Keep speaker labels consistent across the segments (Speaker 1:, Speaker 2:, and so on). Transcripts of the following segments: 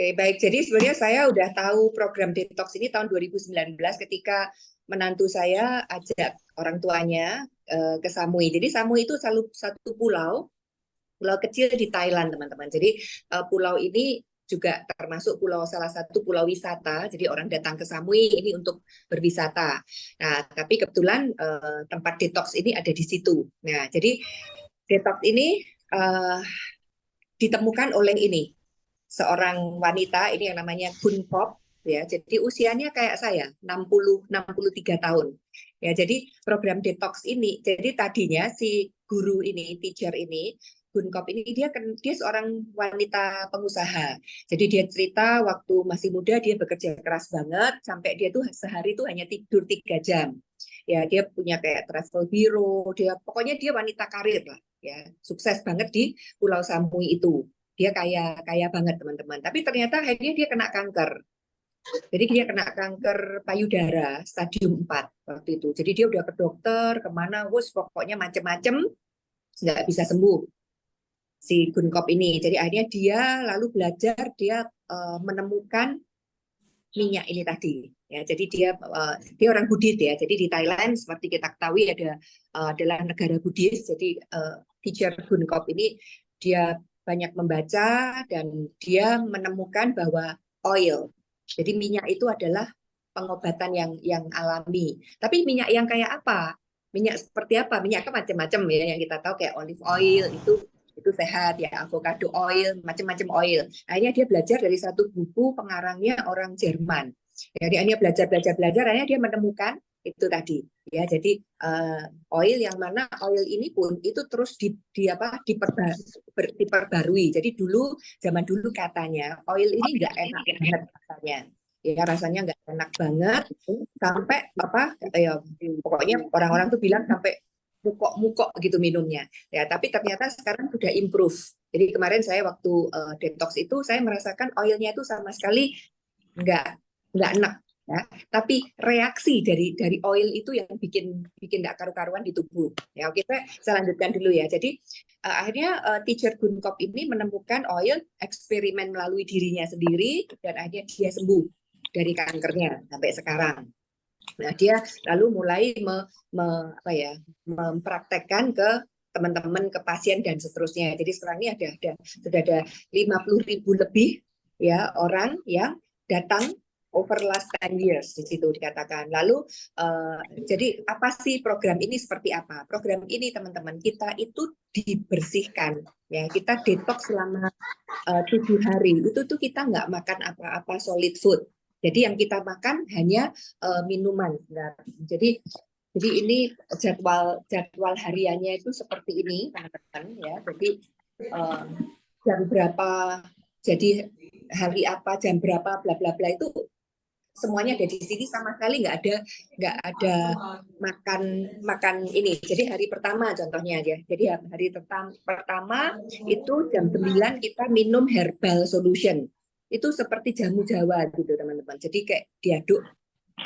Speaker 1: Oke, baik. Jadi sebenarnya saya udah tahu program detox ini tahun 2019 ketika menantu saya ajak orang tuanya ke Samui. Jadi Samui itu satu pulau kecil di Thailand, teman-teman. Jadi pulau ini juga termasuk salah satu pulau wisata. Jadi orang datang ke Samui ini untuk berwisata. Nah, tapi kebetulan tempat detox ini ada di situ. Nah, jadi detox ini ditemukan oleh seorang wanita ini yang namanya Kun Pop, ya. Jadi usianya kayak saya, 63 tahun. Ya, jadi program detox ini, jadi tadinya si guru ini, teacher ini, Kun Kop ini dia seorang wanita pengusaha. Jadi dia cerita waktu masih muda dia bekerja keras banget sampai dia tuh sehari tuh hanya tidur 3 jam. Ya, dia punya kayak travel bureau, pokoknya dia wanita karir lah, ya. Sukses banget di Pulau Samui itu. Dia kaya kaya banget, teman-teman. Tapi ternyata akhirnya dia kena kanker. Jadi dia kena kanker payudara stadium 4 waktu itu. Jadi dia udah ke dokter, kemana, pokoknya macem-macem, nggak bisa sembuh si Gunkop ini. Jadi akhirnya dia lalu belajar, dia menemukan minyak ini tadi. Ya, jadi dia orang Buddhis, ya. Jadi di Thailand seperti kita ketahui adalah negara Buddhis. Jadi teacher Gunkop ini dia banyak membaca dan dia menemukan bahwa oil. Jadi minyak itu adalah pengobatan yang alami. Tapi minyak yang kayak apa? Minyak seperti apa? Minyak kan macam-macam, ya, yang kita tahu kayak olive oil itu sehat, ya, avocado oil, macam-macam oil. Akhirnya dia belajar dari satu buku pengarangnya orang Jerman. Jadi akhirnya belajar, akhirnya dia menemukan itu tadi, ya. Jadi oil yang mana oil ini pun itu terus diperbarui. Jadi zaman dulu katanya oil ini nggak enak banget rasanya, ya, rasanya nggak enak banget sampai ya, pokoknya orang-orang tuh bilang sampai mukok-mukok gitu minumnya, ya. Tapi ternyata sekarang sudah improve. Jadi kemarin saya waktu detox itu saya merasakan oilnya itu sama sekali nggak nggak enak, ya. Tapi reaksi dari oil itu yang bikin nggak karu-karuan di tubuh, ya. Oke, saya lanjutkan dulu, ya. Jadi akhirnya teacher Gunkop ini menemukan oil, eksperimen melalui dirinya sendiri, dan akhirnya dia sembuh dari kankernya sampai sekarang. Nah, dia lalu mulai mempraktekkan ke teman-teman, ke pasien dan seterusnya. Jadi sekarang ini sudah ada 50.000 lebih, ya, orang yang datang over last 10 years di situ dikatakan. Lalu jadi apa sih program ini, seperti apa? Program ini, teman-teman, kita itu dibersihkan, ya. Kita detox selama 7 hari. Itu tuh kita nggak makan apa-apa solid food. Jadi yang kita makan hanya minuman. Nah, jadi ini jadwal hariannya itu seperti ini, teman-teman, ya. Jadi jam berapa, jadi hari apa, jam berapa, bla bla bla, itu semuanya ada di sini. Sama sekali nggak ada makan ini. Jadi hari pertama contohnya aja. Jadi hari pertama itu jam 9 kita minum herbal solution. Itu seperti jamu Jawa gitu, teman-teman. Jadi kayak diaduk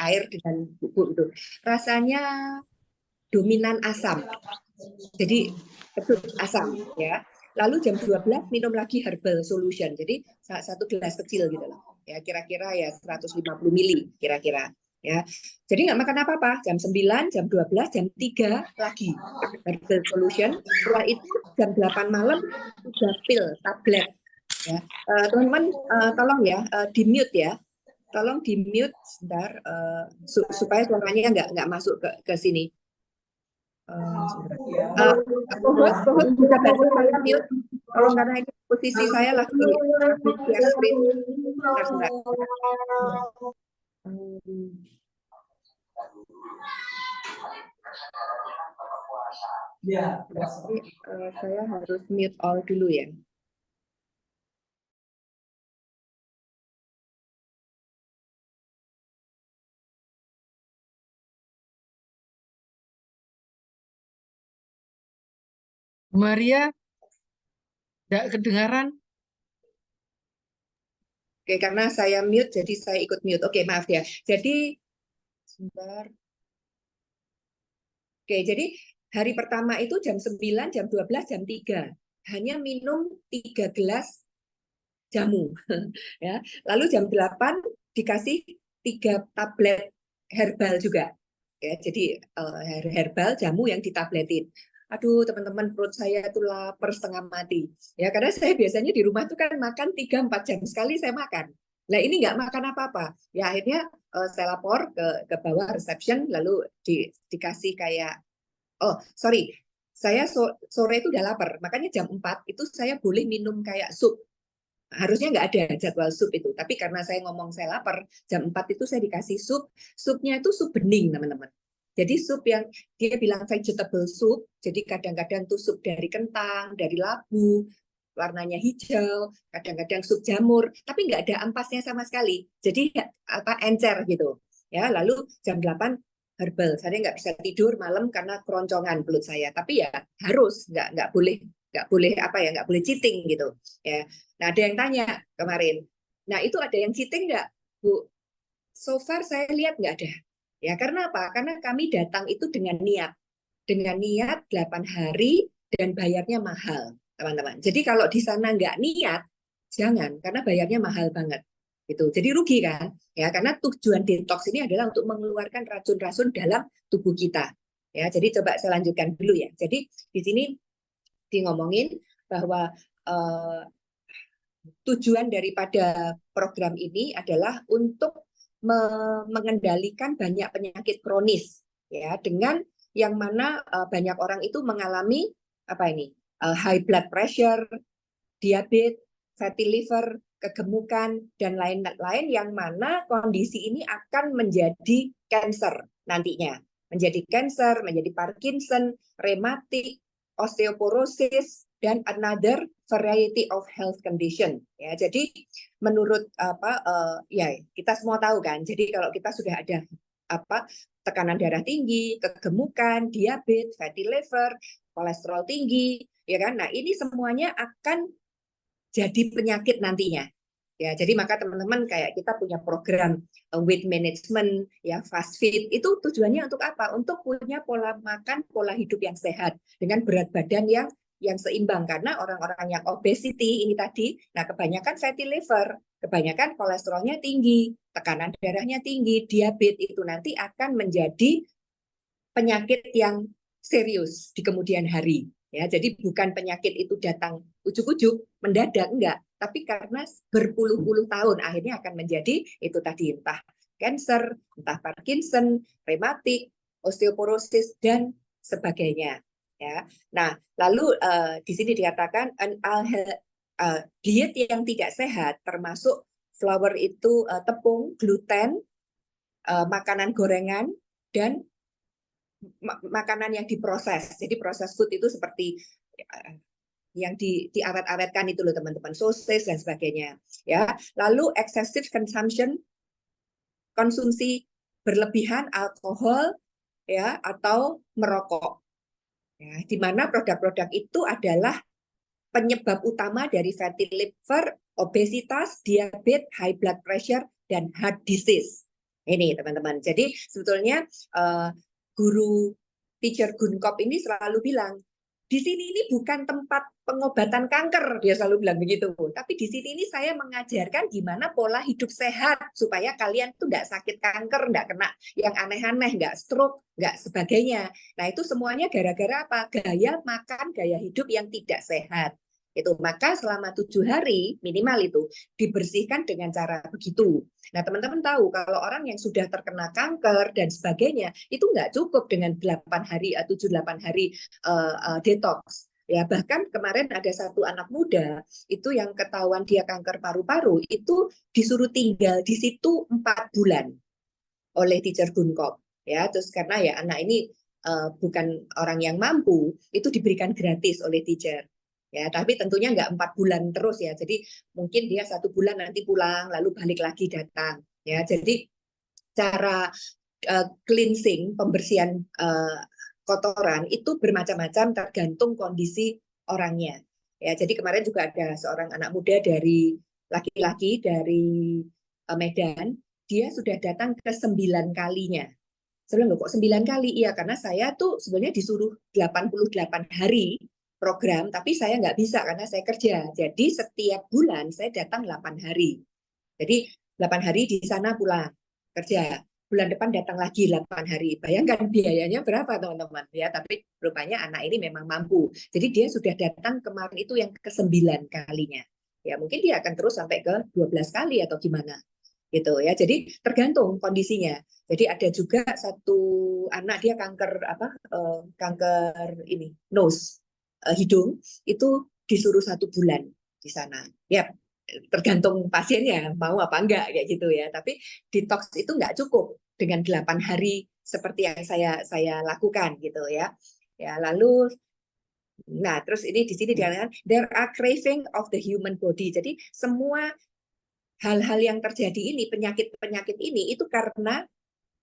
Speaker 1: air dengan bubuk itu. Rasanya dominan asam. Jadi asam, ya. Lalu jam 12 minum lagi herbal solution. Jadi satu gelas kecil gitu loh. Ya, kira-kira ya 150 mili kira-kira, ya. Jadi nggak makan apa-apa. Jam 9, jam 12, jam 3 lagi herbal solution. Setelah itu jam 8 malam sudah pil tablet, ya. Teman-teman, tolong ya di-mute, ya. Tolong di-mute sebentar supaya suaranya nggak masuk ke sini. Pohon bisa bantu saya mute, tolong, karena ini posisi saya lagi share screen. Sebentar. Saya harus mute all dulu, ya.
Speaker 2: Maria, tidak kedengaran.
Speaker 1: Oke, karena saya mute, jadi saya ikut mute. Oke, maaf ya. Jadi, sebentar. Oke, jadi hari pertama itu jam 9, jam 12, jam 3. Hanya minum 3 gelas jamu. Ya. Lalu jam 8 dikasih 3 tablet herbal juga. Ya, jadi herbal jamu yang ditabletin. Aduh, teman-teman, perut saya itu lapar setengah mati. Ya, karena saya biasanya di rumah tuh kan makan 3-4 jam sekali saya makan. Nah, ini nggak makan apa-apa. Ya, akhirnya saya lapor ke bawah reception, lalu dikasih kayak, oh, sorry, saya sore itu udah lapar, makanya jam 4 itu saya boleh minum kayak sup. Harusnya nggak ada jadwal sup itu, tapi karena saya ngomong saya lapar, jam 4 itu saya dikasih sup. Supnya itu sup bening, teman-teman. Jadi sup yang dia bilang vegetable soup, jadi kadang-kadang tuh sup dari kentang, dari labu, warnanya hijau, kadang-kadang sup jamur, tapi nggak ada ampasnya sama sekali. Jadi apa encer gitu. Ya, lalu jam 8 herbal. Saya nggak bisa tidur malam karena keroncongan pelut saya. Tapi ya harus nggak boleh apa ya, nggak boleh cheating gitu. Ya. Nah, ada yang tanya kemarin. Nah, itu ada yang cheating nggak, Bu? So far saya lihat nggak ada. Ya, karena apa? Karena kami datang itu dengan niat. Dengan niat 8 hari dan bayarnya mahal, teman-teman. Jadi kalau di sana nggak niat, jangan, karena bayarnya mahal banget. Gitu. Jadi rugi kan? Ya, karena tujuan detox ini adalah untuk mengeluarkan racun-racun dalam tubuh kita. Ya, jadi coba saya lanjutkan dulu ya. Jadi di sini ngomongin bahwa tujuan daripada program ini adalah untuk mengendalikan banyak penyakit kronis ya, dengan yang mana banyak orang itu mengalami apa ini, high blood pressure, diabetes, fatty liver, kegemukan dan lain-lain, yang mana kondisi ini akan menjadi cancer nantinya, menjadi cancer, menjadi Parkinson, rematik, osteoporosis, dan another variety of health condition. Ya, jadi menurut ya kita semua tahu kan. Jadi kalau kita sudah ada tekanan darah tinggi, kegemukan, diabetes, fatty liver, kolesterol tinggi, ya kan. Nah, ini semuanya akan jadi penyakit nantinya. Ya, jadi maka teman-teman kayak kita punya program weight management, ya fast fit, itu tujuannya untuk apa? Untuk punya pola makan, pola hidup yang sehat dengan berat badan yang seimbang, karena orang-orang yang obesity ini tadi, nah kebanyakan fatty liver, kebanyakan kolesterolnya tinggi, tekanan darahnya tinggi, diabetes, itu nanti akan menjadi penyakit yang serius di kemudian hari. Ya, jadi bukan penyakit itu datang ujuk-ujuk, mendadak, enggak, tapi karena berpuluh-puluh tahun akhirnya akan menjadi itu tadi, entah cancer, entah Parkinson, rematik, osteoporosis dan sebagainya. Ya. Nah, lalu di sini dikatakan diet yang tidak sehat termasuk flour itu tepung, gluten, makanan gorengan, dan makanan yang diproses. Jadi proses food itu seperti yang diawet-awetkan itu loh teman-teman, sosis dan sebagainya. Ya, lalu excessive consumption, konsumsi berlebihan alkohol, ya, atau merokok. Ya, di mana produk-produk itu adalah penyebab utama dari fatty liver, obesitas, diabetes, high blood pressure, dan heart disease. Ini teman-teman. Jadi sebetulnya guru teacher Gunkop ini selalu bilang, di sini ini bukan tempat pengobatan kanker, dia selalu bilang begitu. Tapi di sini ini saya mengajarkan gimana pola hidup sehat supaya kalian tuh nggak sakit kanker, nggak kena yang aneh-aneh, nggak stroke, nggak sebagainya. Nah itu semuanya gara-gara apa? Gaya makan, gaya hidup yang tidak sehat. Itu maka selama 7 hari minimal itu dibersihkan dengan cara begitu. Nah teman-teman tahu kalau orang yang sudah terkena kanker dan sebagainya itu nggak cukup dengan 8 hari 7-8 hari detox. Ya, bahkan kemarin ada satu anak muda itu yang ketahuan dia kanker paru-paru, itu disuruh tinggal di situ 4 bulan oleh teacher Gunkop. Ya, terus karena ya anak ini bukan orang yang mampu, itu diberikan gratis oleh teacher. Ya, tapi tentunya nggak 4 bulan terus ya. Jadi mungkin dia 1 bulan nanti pulang, lalu balik lagi datang. Ya, jadi cara cleansing, pembersihan kotoran itu bermacam-macam tergantung kondisi orangnya. Ya, jadi kemarin juga ada seorang anak muda dari laki-laki dari Medan, dia sudah datang ke 9 kalinya. Sebenarnya kok 9 kali? Iya, karena saya tuh sebenarnya disuruh 88 hari program, tapi saya nggak bisa karena saya kerja. Jadi setiap bulan saya datang 8 hari. Jadi 8 hari di sana pulang kerja. Bulan depan datang lagi 8 hari. Bayangkan biayanya berapa teman-teman ya. Tapi rupanya anak ini memang mampu. Jadi dia sudah datang kemarin itu yang ke-9 kalinya. Ya mungkin dia akan terus sampai ke 12 kali atau gimana gitu ya. Jadi tergantung kondisinya. Jadi ada juga satu anak dia kanker kanker ini nose, hidung, itu disuruh 1 bulan di sana. Ya tergantung pasiennya mau apa enggak kayak gitu ya. Tapi detox itu enggak cukup dengan 8 hari seperti yang saya lakukan gitu ya. Ya lalu terus ini di sini dikatakan there are craving of the human body. Jadi semua hal-hal yang terjadi ini, penyakit-penyakit ini itu karena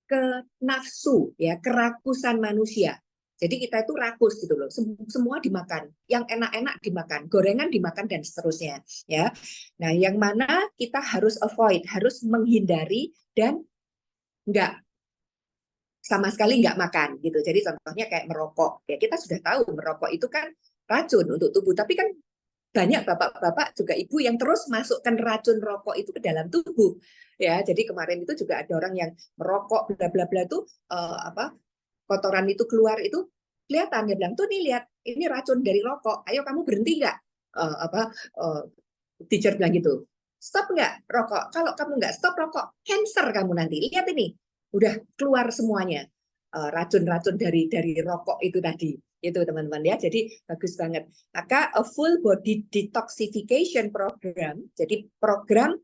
Speaker 1: ke nafsu ya, kerakusan manusia. Jadi kita itu rakus gitu loh, semua dimakan, yang enak-enak dimakan, gorengan dimakan dan seterusnya ya. Nah, yang mana kita harus avoid, harus menghindari dan enggak sama sekali nggak makan gitu. Jadi contohnya kayak merokok. Ya kita sudah tahu merokok itu kan racun untuk tubuh, tapi kan banyak bapak-bapak juga ibu yang terus masukkan racun rokok itu ke dalam tubuh ya. Jadi kemarin itu juga ada orang yang merokok bla bla bla tuh kotoran itu keluar itu kelihatan, dia bilang tuh nih lihat ini racun dari rokok, ayo kamu berhenti nggak. Teacher bilang gitu, stop nggak rokok, kalau kamu nggak stop rokok cancer kamu nanti, lihat ini udah keluar semuanya racun-racun dari rokok itu tadi. Itu teman-teman ya, jadi bagus banget. Maka a full body detoxification program, jadi program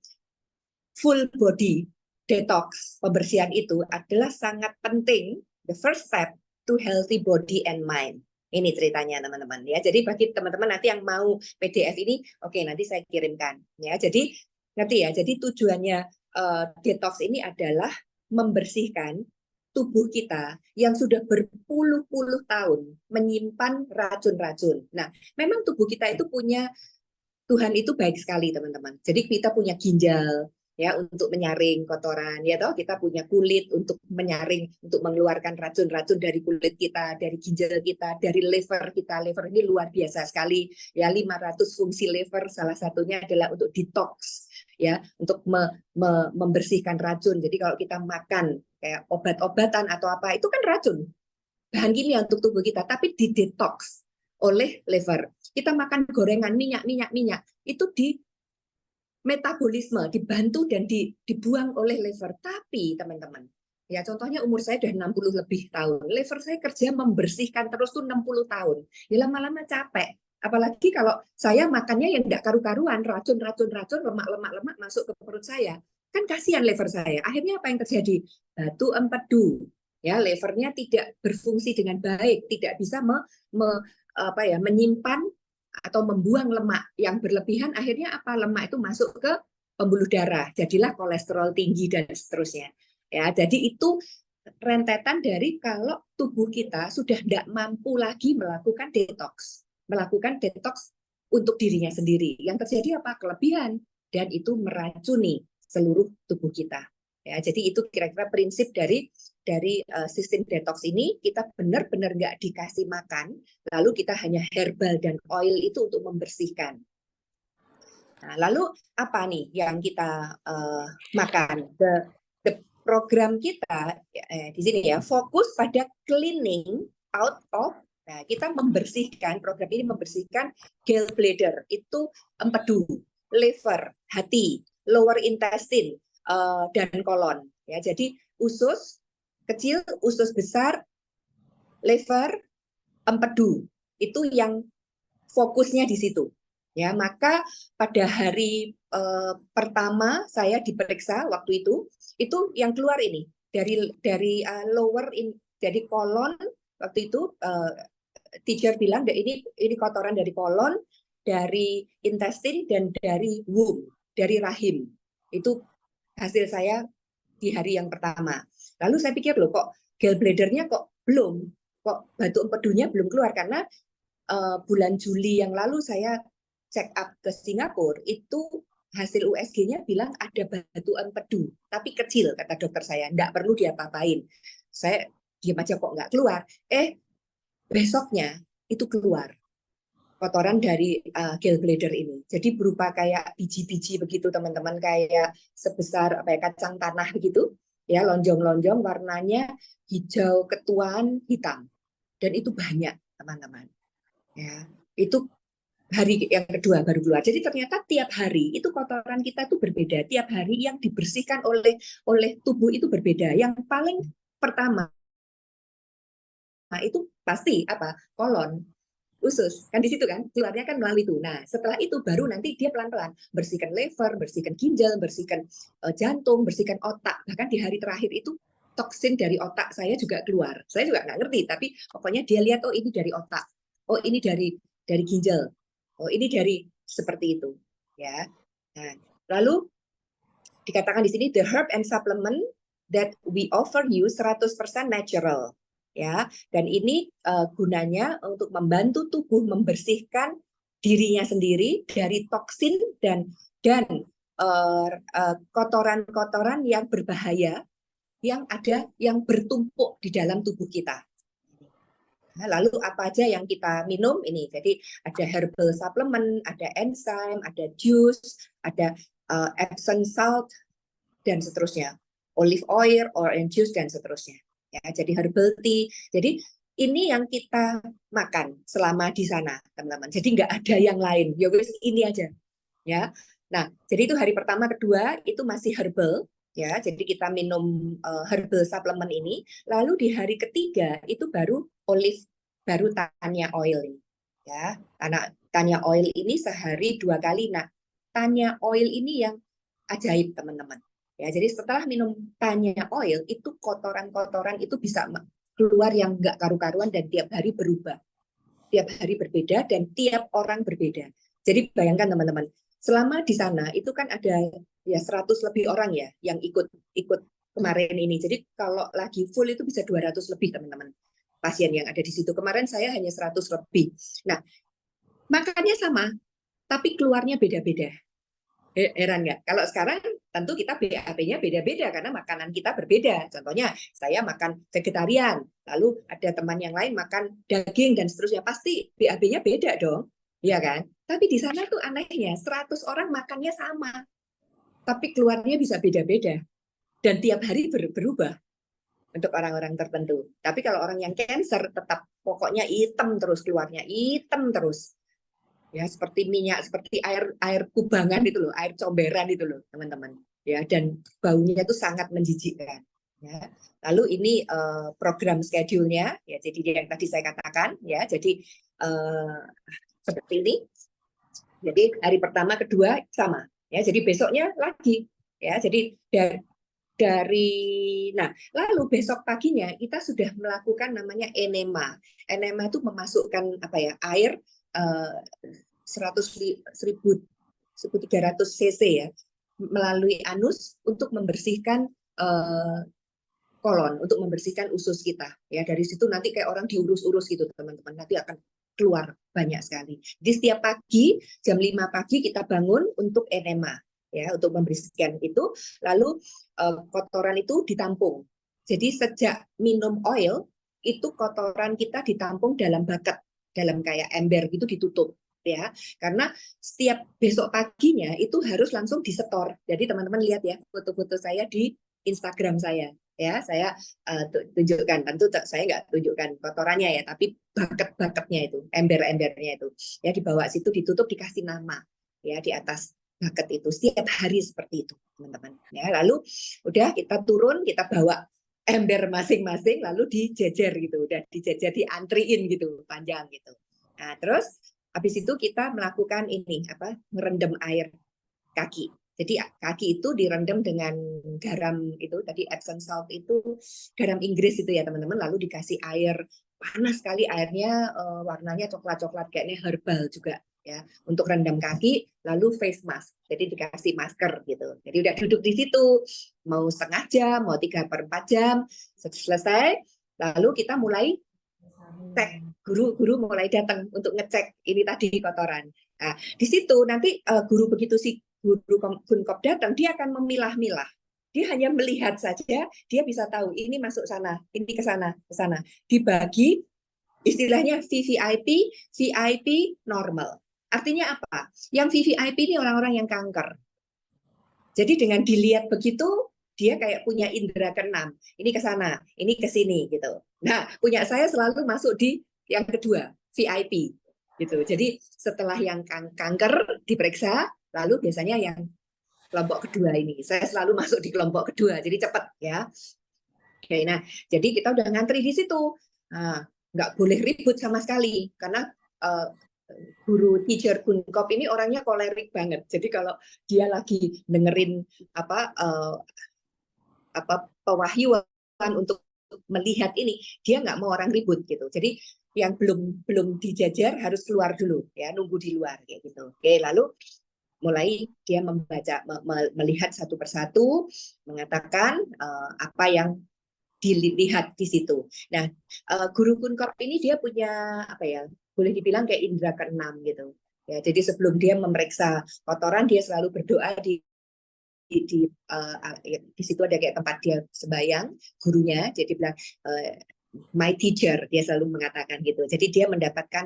Speaker 1: full body detox, pembersihan itu adalah sangat penting, the first step to healthy body and mind. Ini ceritanya teman-teman ya. Jadi bagi teman-teman nanti yang mau PDF ini, oke nanti saya kirimkan ya. Jadi ngerti ya. Jadi tujuannya detox ini adalah membersihkan tubuh kita yang sudah berpuluh-puluh tahun menyimpan racun-racun. Nah, memang tubuh kita itu punya, Tuhan itu baik sekali teman-teman. Jadi kita punya ginjal ya untuk menyaring kotoran ya toh, kita punya kulit untuk menyaring, untuk mengeluarkan racun-racun dari kulit kita, dari ginjal kita, dari liver kita. Liver ini luar biasa sekali ya, 500 fungsi liver, salah satunya adalah untuk detox ya, untuk membersihkan racun. Jadi kalau kita makan kayak obat-obatan atau apa itu kan racun, bahan kimia untuk tubuh kita, tapi didetox oleh liver. Kita makan gorengan, minyak itu di metabolisme, dibantu dan dibuang oleh liver. Tapi teman-teman, ya contohnya umur saya udah 60 lebih tahun, liver saya kerja membersihkan terus tuh 60 tahun. Ya lama-lama capek. Apalagi kalau saya makannya yang tidak karu-karuan, racun, lemak masuk ke perut saya. Kan kasihan liver saya. Akhirnya apa yang terjadi? Batu empedu. Ya, livernya tidak berfungsi dengan baik, tidak bisa menyimpan atau membuang lemak yang berlebihan. Akhirnya apa? Lemak itu masuk ke pembuluh darah, jadilah kolesterol tinggi dan seterusnya. Ya, jadi itu rentetan dari kalau tubuh kita sudah tidak mampu lagi melakukan detox untuk dirinya sendiri. Yang terjadi apa? Kelebihan, dan itu meracuni seluruh tubuh kita. Ya, jadi itu kira-kira prinsip dari sistem detox ini. Kita benar-benar nggak dikasih makan, lalu kita hanya herbal dan oil itu untuk membersihkan. Nah, lalu apa nih yang kita makan? The program kita di sini ya, fokus pada cleaning out of. Nah, kita membersihkan, program ini membersihkan gallbladder, itu empedu, liver, hati, lower intestine, dan kolon. Ya, jadi usus kecil, usus besar, liver, empedu, itu yang fokusnya di situ. Ya, maka pada hari pertama saya diperiksa waktu itu yang keluar ini dari lower dari kolon waktu itu. Teacher bilang ini kotoran dari kolon, dari intestin, dan dari womb, dari rahim. Itu hasil saya di hari yang pertama. Lalu saya pikir loh, kok gallbladder-nya kok batu empedunya belum keluar, karena bulan Juli yang lalu saya check up ke Singapura, itu hasil USG-nya bilang ada batu empedu, tapi kecil, kata dokter saya, nggak perlu diapa-apain. Saya diam aja kok nggak keluar. Besoknya itu keluar. kotoran dari gallbladder ini. Jadi berupa kayak biji-biji begitu teman-teman, kayak sebesar apa ya, kacang tanah begitu, ya, lonjong-lonjong, warnanya hijau ketuan hitam, dan itu banyak teman-teman. Ya, itu hari yang kedua baru keluar. Jadi ternyata tiap hari itu kotoran kita itu berbeda. Tiap hari yang dibersihkan oleh tubuh itu berbeda. Yang paling pertama itu pasti apa? Kolon, usus, kan di situ kan keluarnya kan melalui itu. Nah, setelah itu baru nanti dia pelan-pelan bersihkan liver, bersihkan ginjal, bersihkan jantung, bersihkan otak. Bahkan di hari terakhir itu toksin dari otak saya juga keluar. Saya juga nggak ngerti, tapi pokoknya dia lihat, oh ini dari otak, oh ini dari ginjal, oh ini dari seperti itu, ya. Nah, lalu dikatakan di sini the herb and supplement that we offer you 100% natural, ya, dan ini gunanya untuk membantu tubuh membersihkan dirinya sendiri dari toksin dan kotoran-kotoran yang berbahaya yang ada, yang bertumpuk di dalam tubuh kita. Nah, lalu apa aja yang kita minum ini? Jadi ada herbal supplement, ada enzim, ada juice, ada Epsom salt, dan seterusnya, olive oil, orange juice, dan seterusnya. Ya, jadi herbal tea. Jadi ini yang kita makan selama di sana, teman-teman. Jadi nggak ada yang lain. Ya wis ini aja. Ya. Nah, jadi itu hari pertama, kedua itu masih herbal. Ya, jadi kita minum herbal supplement ini. Lalu di hari ketiga itu baru olive, baru Tanya oil ini. Ya, Tanya oil ini sehari 2 kali. Nah, Tanya oil ini yang ajaib, teman-teman. Ya, jadi setelah minum Tanya oil itu kotoran-kotoran itu bisa keluar yang nggak karu-karuan dan tiap hari berubah. Tiap hari berbeda dan tiap orang berbeda. Jadi bayangkan teman-teman, selama di sana itu kan ada ya 100 lebih orang ya yang ikut kemarin ini. Jadi kalau lagi full itu bisa 200 lebih teman-teman pasien yang ada di situ. Kemarin saya hanya 100 lebih. Nah, makannya sama, tapi keluarnya beda-beda. Heran nggak? Kalau sekarang tentu kita BAB-nya beda-beda karena makanan kita berbeda. Contohnya saya makan vegetarian, lalu ada teman yang lain makan daging dan seterusnya. Pasti BAB-nya beda dong, ya kan? Tapi di sana tuh anehnya 100 orang makannya sama, tapi keluarnya bisa beda-beda dan tiap hari berubah untuk orang-orang tertentu. Tapi kalau orang yang cancer tetap pokoknya hitam terus, keluarnya hitam terus. Ya, seperti minyak, seperti air kubangan itu loh, air comberan itu loh teman-teman, ya, dan baunya itu sangat menjijikkan, ya. Lalu ini program schedule-nya, ya, jadi yang tadi saya katakan, ya, jadi seperti ini. Jadi hari pertama, kedua sama, ya, jadi besoknya lagi, ya, jadi nah, lalu besok paginya kita sudah melakukan namanya enema. Enema itu memasukkan apa ya, air 1.300 cc ya, melalui anus untuk membersihkan kolon, untuk membersihkan usus kita. Ya, dari situ nanti kayak orang diurus-urus gitu teman-teman. Nanti akan keluar banyak sekali. Jadi setiap pagi jam 5 pagi kita bangun untuk enema, ya, untuk membersihkan itu. Lalu kotoran itu ditampung. Jadi sejak minum oil itu kotoran kita ditampung dalam bucket, dalam kayak ember gitu, ditutup, ya, karena setiap besok paginya itu harus langsung disetor. Jadi teman-teman lihat ya foto-foto saya di Instagram saya, ya, saya tunjukkan. Tentu saya nggak tunjukkan kotorannya ya, tapi bucket-bucketnya itu, ember-embernya itu, ya, dibawa situ, ditutup, dikasih nama, ya, di atas bucket itu setiap hari seperti itu teman-teman, ya. Lalu udah kita turun, kita bawa ember masing-masing, lalu dijejer gitu, udah dijejer, diantriin gitu panjang gitu. Nah, terus habis itu kita melakukan ini apa, merendam air kaki. Jadi kaki itu direndam dengan garam itu tadi, Epsom salt itu garam Inggris itu ya teman-teman, lalu dikasih air panas sekali, airnya warnanya coklat-coklat kayaknya herbal juga ya, untuk rendam kaki. Lalu face mask, jadi dikasih masker gitu. Jadi udah duduk di situ mau setengah jam, mau 3/4 jam, selesai lalu kita mulai cek, guru mulai datang untuk ngecek ini tadi kotoran. Nah, di situ nanti guru, begitu si guru Kunkop datang, dia akan memilah-milah. Dia hanya melihat saja, dia bisa tahu ini masuk sana, ini ke sana, ke sana. Dibagi Istilahnya VVIP, VIP normal. Artinya apa? Yang VVIP ini orang-orang yang kanker. Jadi dengan dilihat begitu, dia kayak punya indera keenam. Ini ke sana, ini ke sini gitu. Nah, punya saya selalu masuk di yang kedua, VIP gitu. Jadi setelah yang kanker diperiksa, lalu biasanya yang kelompok kedua ini. Saya selalu masuk di kelompok kedua, jadi cepat ya. Oke, nah, jadi kita udah ngantri di situ. Nah, nggak boleh ribut sama sekali karena guru teacher Kunkop ini orangnya kolerik banget. Jadi kalau dia lagi dengerin apa pewahyuan untuk melihat ini, dia nggak mau orang ribut gitu. Jadi yang belum dijajar harus keluar dulu ya, nunggu di luar kayak gitu. Oke, lalu mulai dia membaca, melihat satu persatu, mengatakan apa yang dilihat di situ. Nah, guru Kunkop ini dia punya apa ya? Boleh dibilang kayak indera keenam gitu. Ya, jadi sebelum dia memeriksa kotoran, dia selalu berdoa di situ ada kayak tempat dia sembahyang, gurunya, jadi bilang my teacher, dia selalu mengatakan gitu. Jadi dia mendapatkan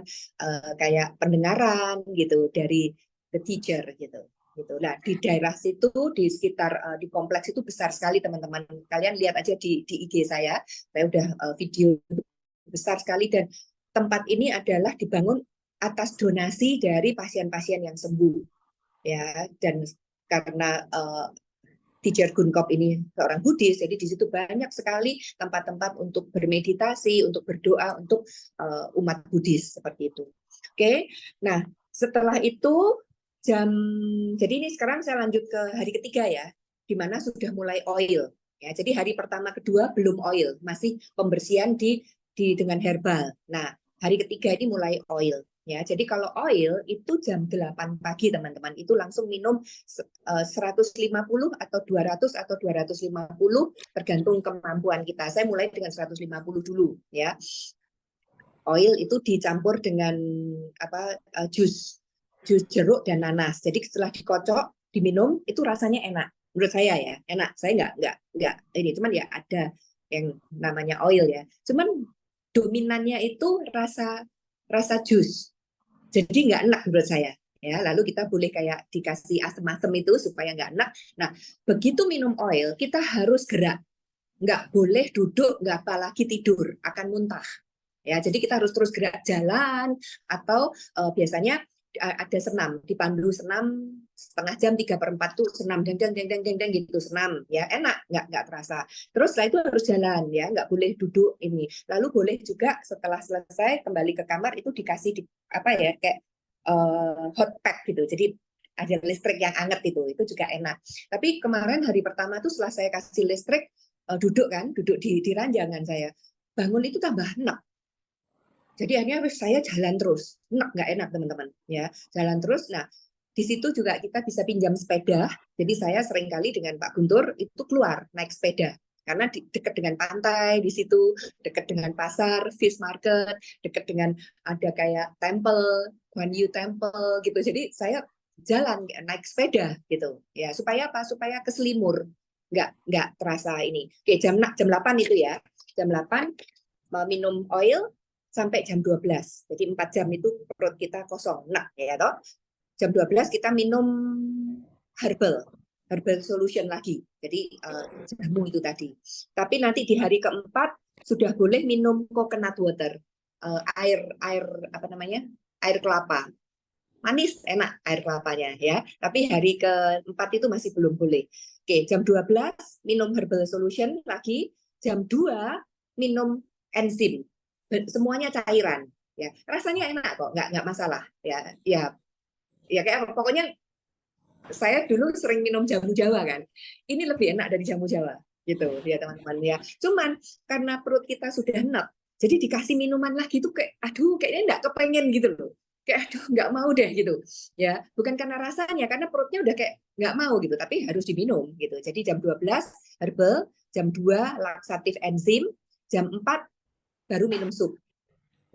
Speaker 1: kayak pendengaran gitu dari the teacher gitu. Gitu. Nah, di daerah situ, di sekitar di kompleks itu besar sekali teman-teman. Kalian lihat aja di IG saya udah video besar sekali, dan tempat ini adalah dibangun atas donasi dari pasien-pasien yang sembuh ya, dan karena teacher Kunkop ini seorang Buddhis, jadi di situ banyak sekali tempat-tempat untuk bermeditasi, untuk berdoa untuk umat Buddhis seperti itu. Oke, nah setelah itu jadi ini sekarang saya lanjut ke hari ketiga ya, di mana sudah mulai oil. Ya, jadi hari pertama kedua belum oil, masih pembersihan dengan herbal. Nah, hari ketiga ini mulai oil. Ya, jadi kalau oil itu jam 8 pagi teman-teman, itu langsung minum 150 atau 200 atau 250 tergantung kemampuan kita. Saya mulai dengan 150 dulu ya. Oil itu dicampur dengan jus jeruk dan nanas. Jadi setelah dikocok, diminum itu rasanya enak. Menurut saya ya, enak. Saya nggak ini, cuman ya ada yang namanya oil ya. Cuman dominannya itu rasa jus. Jadi nggak enak menurut saya. Ya, lalu kita boleh kayak dikasih asam-asam itu supaya nggak enak. Nah, begitu minum oil, kita harus gerak. Nggak boleh duduk, nggak apalagi tidur, akan muntah. Ya, jadi kita harus terus gerak, jalan, atau biasanya ada senam, dipandu senam setengah jam, 3/4 tuh senam, deng gitu, senam ya, enak, nggak terasa. Terus setelah itu harus jalan ya, nggak boleh duduk ini. Lalu boleh juga setelah selesai kembali ke kamar itu dikasih apa ya, kayak hot pack gitu, jadi ada listrik yang anget itu juga enak. Tapi kemarin hari pertama tuh setelah saya kasih listrik, duduk di ranjangan saya, bangun itu tambah enak. Jadi akhirnya saya jalan terus, nggak enak teman-teman ya, jalan terus. Nah, di situ juga kita bisa pinjam sepeda. Jadi saya seringkali dengan Pak Guntur itu keluar naik sepeda karena dekat dengan pantai di situ, dekat dengan pasar, fish market, dekat dengan ada kayak temple, Guan Yu Temple gitu. Jadi saya jalan naik sepeda gitu ya, supaya apa? Supaya keselimur, nggak terasa ini. Oke, jam 8 itu ya, jam 8 minum oil sampai jam 12. Jadi 4 jam itu perut kita kosong. Nah, ya toh. Jam 12 kita minum herbal solution lagi. Jadi jamu itu tadi. Tapi nanti di hari keempat sudah boleh minum coconut water. Air apa namanya? Air kelapa. Manis, enak air kelapanya ya. Tapi hari keempat itu masih belum boleh. Oke, jam 12 minum herbal solution lagi. Jam 2 minum enzim. Semuanya cairan ya, rasanya enak kok, nggak masalah ya. Ya kayak pokoknya saya dulu sering minum jamu Jawa kan, ini lebih enak dari jamu Jawa gitu ya teman-teman ya. Cuman karena perut kita sudah enak, jadi dikasih minuman lagi tuh kayak aduh kayaknya nggak kepengen gitu loh, kayak aduh nggak mau deh gitu ya. Bukan karena rasanya, karena perutnya udah kayak nggak mau gitu, tapi harus diminum gitu. Jadi jam 12 herbal, jam 2 laksatif enzim, jam 4 baru minum sup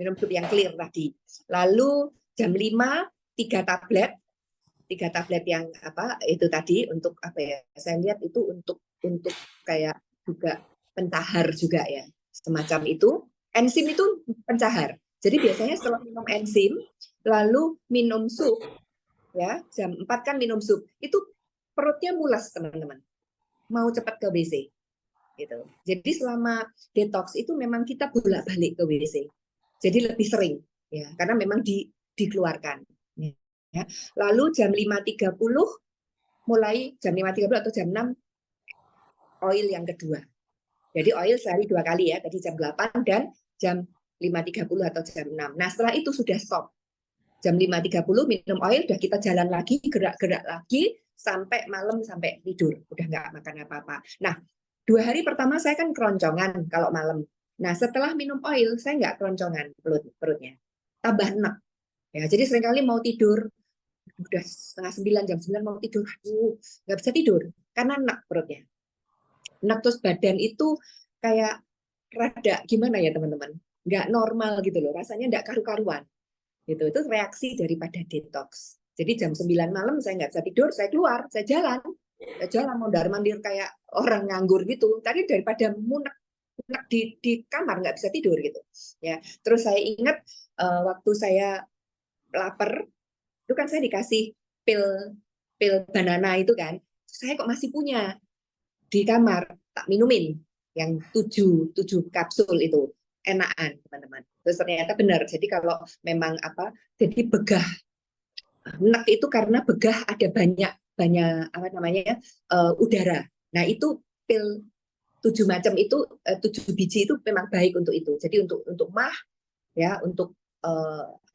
Speaker 1: yang clear tadi. Lalu jam 5 tiga tablet yang apa itu tadi untuk apa ya? Saya lihat itu untuk kayak juga pencahar juga ya. Semacam itu. Enzim itu pencahar. Jadi biasanya setelah minum enzim, lalu minum sup, ya jam 4 kan minum sup, itu perutnya mulas teman-teman, mau cepat ke WC. Gitu. Jadi selama detox itu memang kita bolak-balik ke WC. Jadi lebih sering, ya, karena memang dikeluarkan. Ya. Lalu jam 5.30, mulai jam 5.30 atau jam 6, oil yang kedua. Jadi oil sehari 2 kali ya, tadi jam 8 dan jam 5.30 atau jam 6. Nah setelah itu sudah stop. Jam 5.30 minum oil, udah kita jalan lagi, gerak-gerak lagi, sampai malam, sampai tidur. Udah nggak makan apa-apa. Nah, 2 hari pertama saya kan keroncongan kalau malam. Nah setelah minum oil, saya nggak keroncongan perutnya. Tambah enak. Ya, jadi seringkali mau tidur, udah setengah 9, jam 9 mau tidur, nggak bisa tidur, karena enak perutnya. Enak, terus badan itu kayak rada gimana ya teman-teman, nggak normal gitu loh, rasanya nggak karu-karuan gitu. Itu reaksi daripada detox. Jadi jam 9 malam saya nggak bisa tidur, saya keluar, saya jalan mondar-mandir kayak orang nganggur gitu. Tadi daripada munek di kamar nggak bisa tidur gitu ya. Terus saya ingat waktu saya lapar itu kan saya dikasih pil banana itu kan, saya kok masih punya di kamar, tak minumin yang 7 kapsul itu, enakan teman-teman. Terus ternyata benar, jadi kalau memang jadi begah, enak itu karena begah ada banyak apa namanya udara. Nah itu pil 7 macam itu, 7 biji itu memang baik untuk itu. Jadi untuk mah ya, untuk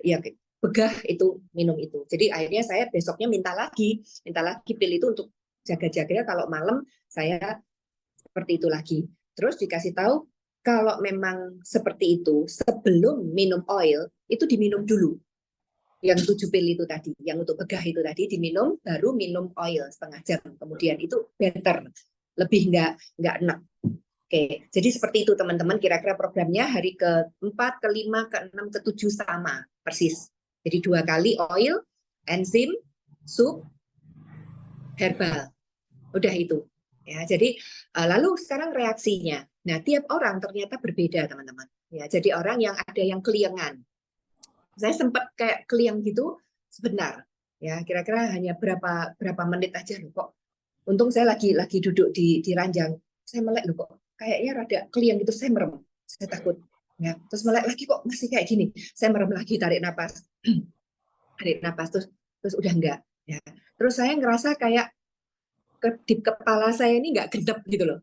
Speaker 1: ya begah itu minum itu. Jadi akhirnya saya besoknya minta lagi pil itu untuk jaga-jaga kalau malam saya seperti itu lagi. Terus dikasih tahu kalau memang seperti itu sebelum minum oil itu diminum dulu. Yang 7 pil itu tadi, yang untuk begah itu tadi diminum, baru minum oil setengah jam kemudian, itu better, lebih nggak enak. Oke, jadi seperti itu teman-teman, kira-kira programnya hari ke-4, ke-5, ke-6, ke-7 sama persis. Jadi 2 kali oil, enzim, sup, herbal. Udah itu. Ya, jadi lalu sekarang reaksinya. Nah, tiap orang ternyata berbeda, teman-teman. Ya, jadi orang yang ada yang keliengan. Saya sempat kayak keliang gitu sebentar. Ya, kira-kira hanya berapa menit aja loh kok. Untung saya lagi duduk di ranjang. Saya melek loh kok. Kayaknya rada keliang gitu, saya merem. Saya takut. Ya, terus melek lagi kok masih kayak gini. Saya merem lagi, tarik napas. Tarik napas terus udah enggak. Ya. Terus saya ngerasa kayak di kepala saya ini nggak gedep gitu loh.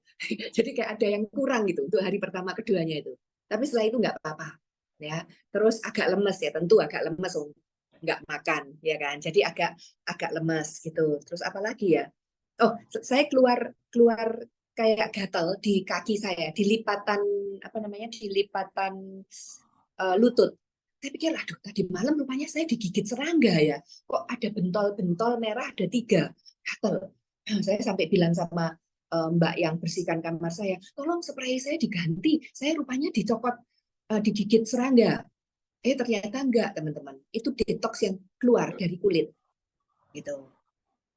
Speaker 1: Jadi kayak ada yang kurang gitu untuk hari pertama keduanya itu. Tapi setelah itu nggak apa-apa. Ya. Terus agak lemes ya, tentu agak lemes, nggak makan ya kan. Jadi agak lemes gitu. Terus apa lagi ya? Oh, saya keluar kayak gatal di kaki saya, di lipatan apa namanya? Di lipatan lutut. Saya pikir, aduh, tadi malam rupanya saya digigit serangga ya. Kok ada bentol-bentol merah, ada 3. Gatal. Saya sampai bilang sama Mbak yang bersihkan kamar saya, tolong spray saya diganti, saya rupanya dicopot, digigit serangga. Ternyata enggak, teman-teman, itu detox yang keluar dari kulit gitu.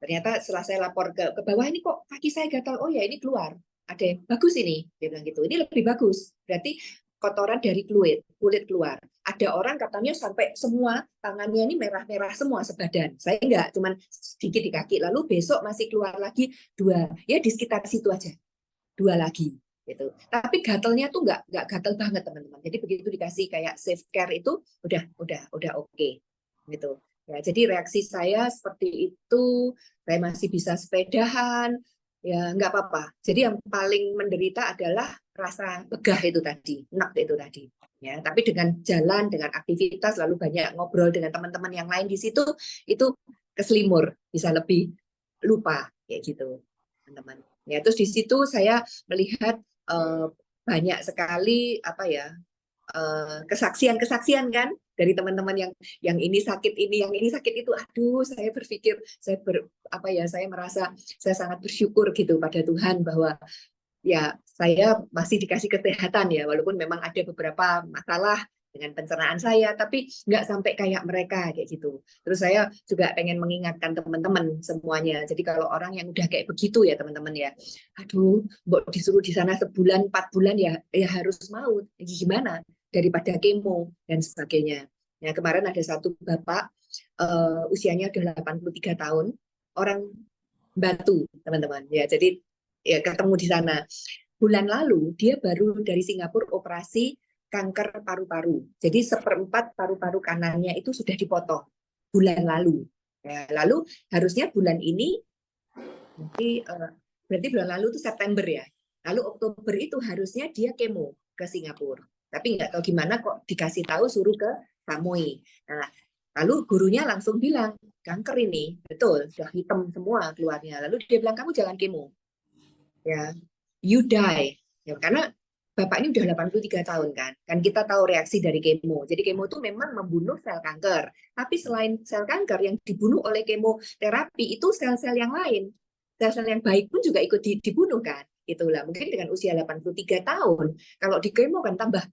Speaker 1: Ternyata setelah saya lapor ke bawah, ini kok kaki saya gatal, oh ya ini keluar, ada yang bagus ini, dia bilang gitu, ini lebih bagus, berarti kotoran dari kulit keluar. Ada orang katanya sampai semua tangannya ini merah-merah semua sebadan. Saya enggak, cuman sedikit di kaki. Lalu besok masih keluar lagi 2, ya di sekitar situ aja, 2 lagi. Gitu. Tapi gatalnya tuh enggak gatal banget teman-teman. Jadi begitu dikasih kayak safe care itu udah oke. Gitu. Ya, jadi reaksi saya seperti itu. Saya masih bisa sepedahan, ya nggak apa-apa. Jadi yang paling menderita adalah rasa begah itu tadi, enak itu tadi. Ya, tapi dengan jalan, dengan aktivitas, lalu banyak ngobrol dengan teman-teman yang lain di situ, itu keselimur, bisa lebih lupa kayak gitu, teman-teman. Ya, terus di situ saya melihat banyak sekali apa ya, kesaksian kan dari teman-teman yang ini sakit ini, yang ini sakit itu. Aduh, saya berpikir, saya merasa saya sangat bersyukur gitu pada Tuhan bahwa ya saya masih dikasih kesehatan ya, walaupun memang ada beberapa masalah dengan pencernaan saya, tapi nggak sampai kayak mereka kayak gitu. Terus saya juga pengen mengingatkan teman-teman semuanya. Jadi kalau orang yang udah kayak begitu ya teman-teman ya, aduh, mbok disuruh di sana sebulan 4 bulan ya harus mau. Gimana? daripada kemo dan sebagainya. Ya, kemarin ada satu bapak usianya udah 83 tahun, orang Batu, teman-teman. Ya, jadi ya ketemu di sana. Bulan lalu dia baru dari Singapura operasi kanker paru-paru. Jadi 1/4 paru-paru kanannya itu sudah dipotong bulan lalu. Ya, lalu harusnya bulan ini berarti bulan lalu itu September ya. Lalu Oktober itu harusnya dia kemo ke Singapura. Tapi nggak tahu gimana kok dikasih tahu suruh ke Samui. Nah, lalu gurunya langsung bilang, kanker ini, betul, sudah hitam semua keluarnya. Lalu dia bilang, kamu jangan kemo. Ya, you die. Ya, karena Bapak ini udah 83 tahun kan. Kan kita tahu reaksi dari kemo. Jadi kemo itu memang membunuh sel kanker. Tapi selain sel kanker yang dibunuh oleh kemoterapi itu sel-sel yang lain. Sel-sel yang baik pun juga ikut dibunuh kan. Itulah mungkin dengan usia 83 tahun kalau di kemo kan tambah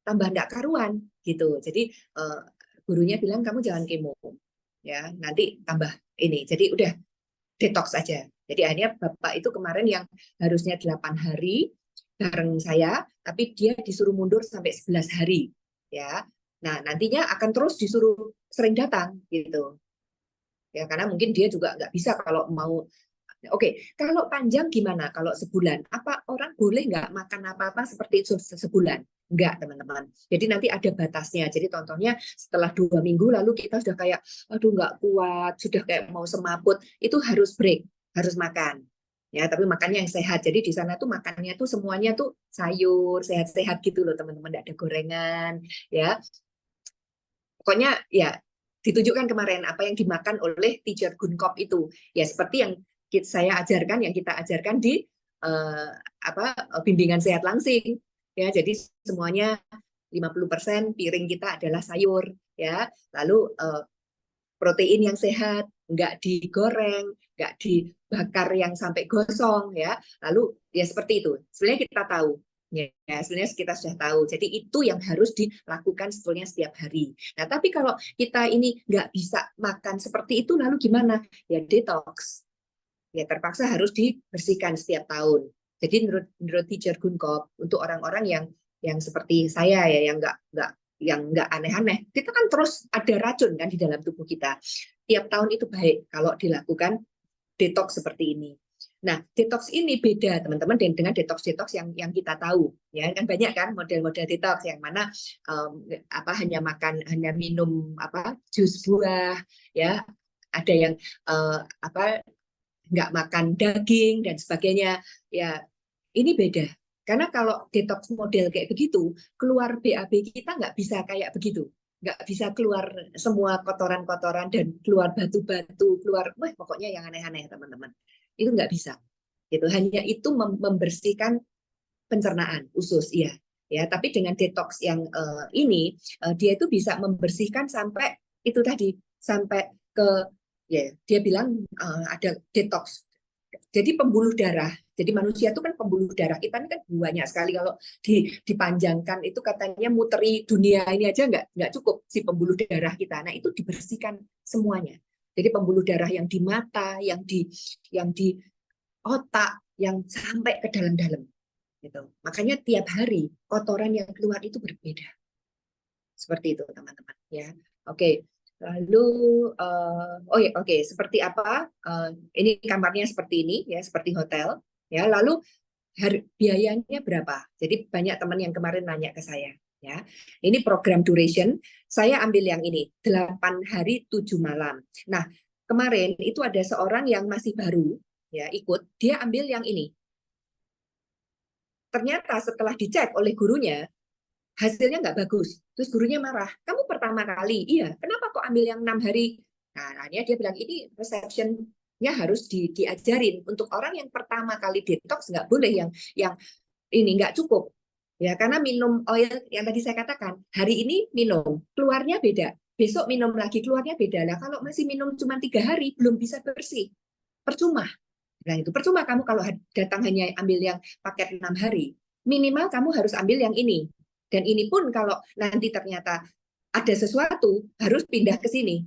Speaker 1: enggak karuan gitu. Jadi gurunya bilang kamu jangan kemo. Ya, nanti tambah ini. Jadi udah detox aja. Jadi akhirnya Bapak itu kemarin yang harusnya 8 hari bareng saya, tapi dia disuruh mundur sampai 11 hari. Ya. Nah, nantinya akan terus disuruh sering datang gitu. Ya, karena mungkin dia juga nggak bisa kalau mau. Oke, kalau panjang gimana? Kalau sebulan, apa orang boleh nggak makan apa-apa seperti itu sebulan? Enggak, teman-teman. Jadi nanti ada batasnya. Jadi contohnya setelah 2 minggu lalu kita sudah kayak, aduh nggak kuat, sudah kayak mau semaput, itu harus break, harus makan. Ya, tapi makannya yang sehat. Jadi di sana tuh makannya tuh semuanya tuh sayur, sehat-sehat gitu loh, teman-teman. Nggak ada gorengan, ya. Pokoknya ya ditunjukkan kemarin apa yang dimakan oleh teacher Gunkop itu. Ya seperti yang saya ajarkan, yang kita ajarkan di bimbingan sehat langsing. Ya, jadi semuanya 50% piring kita adalah sayur, ya. Lalu protein yang sehat, nggak digoreng, nggak dibakar yang sampai gosong, ya. Lalu ya seperti itu. Sebenarnya kita tahu. Ya, sebenarnya kita sudah tahu. Jadi itu yang harus dilakukan sebetulnya setiap hari. Nah, tapi kalau kita ini nggak bisa makan seperti itu, lalu gimana? Ya detox. Ya terpaksa harus dibersihkan setiap tahun. Jadi menurut teacher Gunkop untuk orang-orang yang seperti saya ya yang nggak aneh-aneh, kita kan terus ada racun kan di dalam tubuh kita. Tiap tahun itu baik kalau dilakukan detox seperti ini. Nah, detox ini beda teman-teman dengan detox yang kita tahu. Ya, kan banyak kan model-model detox yang mana hanya minum jus buah, ya. Ada yang nggak makan daging dan sebagainya. Ya, ini beda. Karena kalau detox model kayak begitu, keluar BAB kita nggak bisa kayak begitu. Nggak bisa keluar semua kotoran-kotoran dan keluar batu-batu, keluar, pokoknya yang aneh-aneh teman-teman. Itu nggak bisa. Itu hanya itu membersihkan pencernaan usus, iya. Ya, tapi dengan detox yang ini, dia itu bisa membersihkan sampai itu tadi, sampai ke ya dia bilang ada detox. Jadi pembuluh darah. Jadi manusia itu kan pembuluh darah. Kita ini kan banyak sekali kalau dipanjangkan itu katanya muteri dunia ini aja nggak cukup si pembuluh darah kita. Nah, itu dibersihkan semuanya. Jadi pembuluh darah yang di mata, yang di otak, yang sampai ke dalam-dalam. Gitu. Makanya tiap hari kotoran yang keluar itu berbeda. Seperti itu, teman-teman. Ya, oke. Lalu, oke, seperti apa? Ini kamarnya seperti ini, ya, seperti hotel. Ya, lalu biayanya berapa? Jadi banyak teman yang kemarin nanya ke saya. Ya, ini program duration. Saya ambil yang ini, 8 hari 7 malam. Nah, kemarin itu ada seorang yang masih baru, ya, ikut. Dia ambil yang ini. Ternyata setelah dicek oleh gurunya, hasilnya nggak bagus. Terus gurunya marah, kamu pertama kali, iya, kenapa kok ambil yang 6 hari? Nah, akhirnya dia bilang, ini receptionnya harus diajarin. Untuk orang yang pertama kali detox, nggak boleh yang ini nggak cukup. Ya, karena minum oil yang tadi saya katakan, hari ini minum, keluarnya beda. Besok minum lagi, keluarnya beda. Nah, kalau masih minum cuma 3 hari, belum bisa bersih. Percuma. Nah, itu percuma kamu kalau datang hanya ambil yang paket 6 hari. Minimal kamu harus ambil yang ini. Dan ini pun kalau nanti ternyata ada sesuatu, harus pindah ke sini.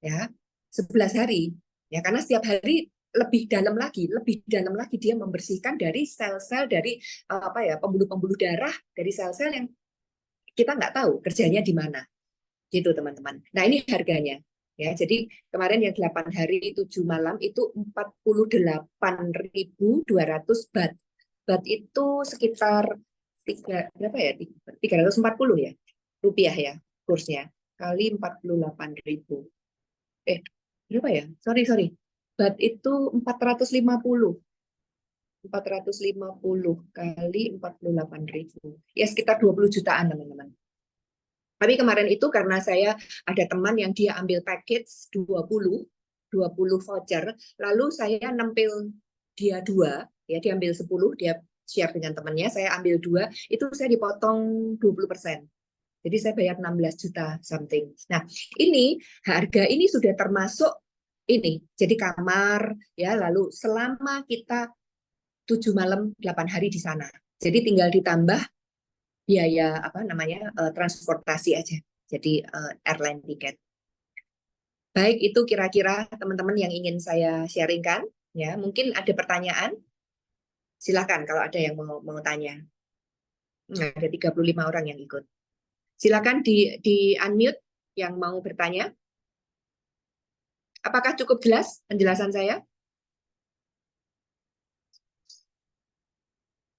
Speaker 1: Ya, 11 hari. Ya, karena setiap hari lebih dalam lagi dia membersihkan dari sel-sel dari pembuluh-pembuluh darah, dari sel-sel yang kita nggak tahu kerjanya di mana, gitu teman-teman. Nah ini harganya. Ya, jadi kemarin yang 8 hari 7 malam itu 48.200 baht. Baht itu sekitar berapa ya? 340 ya rupiah ya kursnya kali 48.000. Berapa ya? Sorry. Baht itu 450 kali 48.000. Ya sekitar 20 jutaan teman-teman. Tapi kemarin itu karena saya ada teman yang dia ambil package 20 voucher, lalu saya nempel dia 2, ya dia ambil 10, dia share dengan temannya, saya ambil 2, itu saya dipotong 20%. Jadi saya bayar 16 juta something. Nah, ini harga ini sudah termasuk ini. Jadi kamar ya, lalu selama kita 7 malam 8 hari di sana. Jadi tinggal ditambah biaya transportasi aja. Jadi airline tiket. Baik, itu kira-kira teman-teman yang ingin saya sharingkan. Ya, mungkin ada pertanyaan. Silakan kalau ada yang mau tanya. Ada 35 orang yang ikut. Silakan di unmute yang mau bertanya. Apakah cukup jelas penjelasan saya?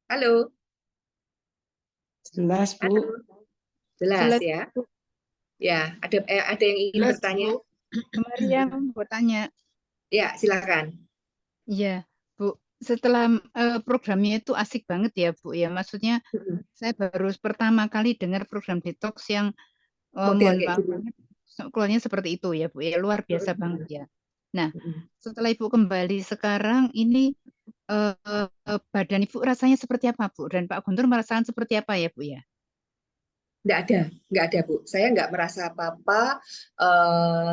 Speaker 1: Halo.
Speaker 3: Jelas, Bu.
Speaker 1: Halo. Jelas
Speaker 3: Jelas,
Speaker 1: ya.
Speaker 3: Bu.
Speaker 1: Ya, ada yang ingin
Speaker 2: Jelas,
Speaker 1: bertanya?
Speaker 2: Bu.
Speaker 3: Mariam mau tanya.
Speaker 1: Ya, silakan.
Speaker 3: Iya, Bu. Setelah programnya itu asik banget ya, Bu. Ya, maksudnya saya baru pertama kali dengar program detox yang
Speaker 1: Model
Speaker 3: mohon
Speaker 1: kayak
Speaker 3: maaf
Speaker 1: gitu.
Speaker 3: banget, keluarnya seperti itu ya, Bu. Ya, luar biasa banget ya. Nah, setelah Ibu kembali sekarang ini badan Ibu rasanya seperti apa, Bu? Dan Pak Guntur merasakan seperti apa ya, Bu ya?
Speaker 1: Nggak ada Bu. Saya nggak merasa apa-apa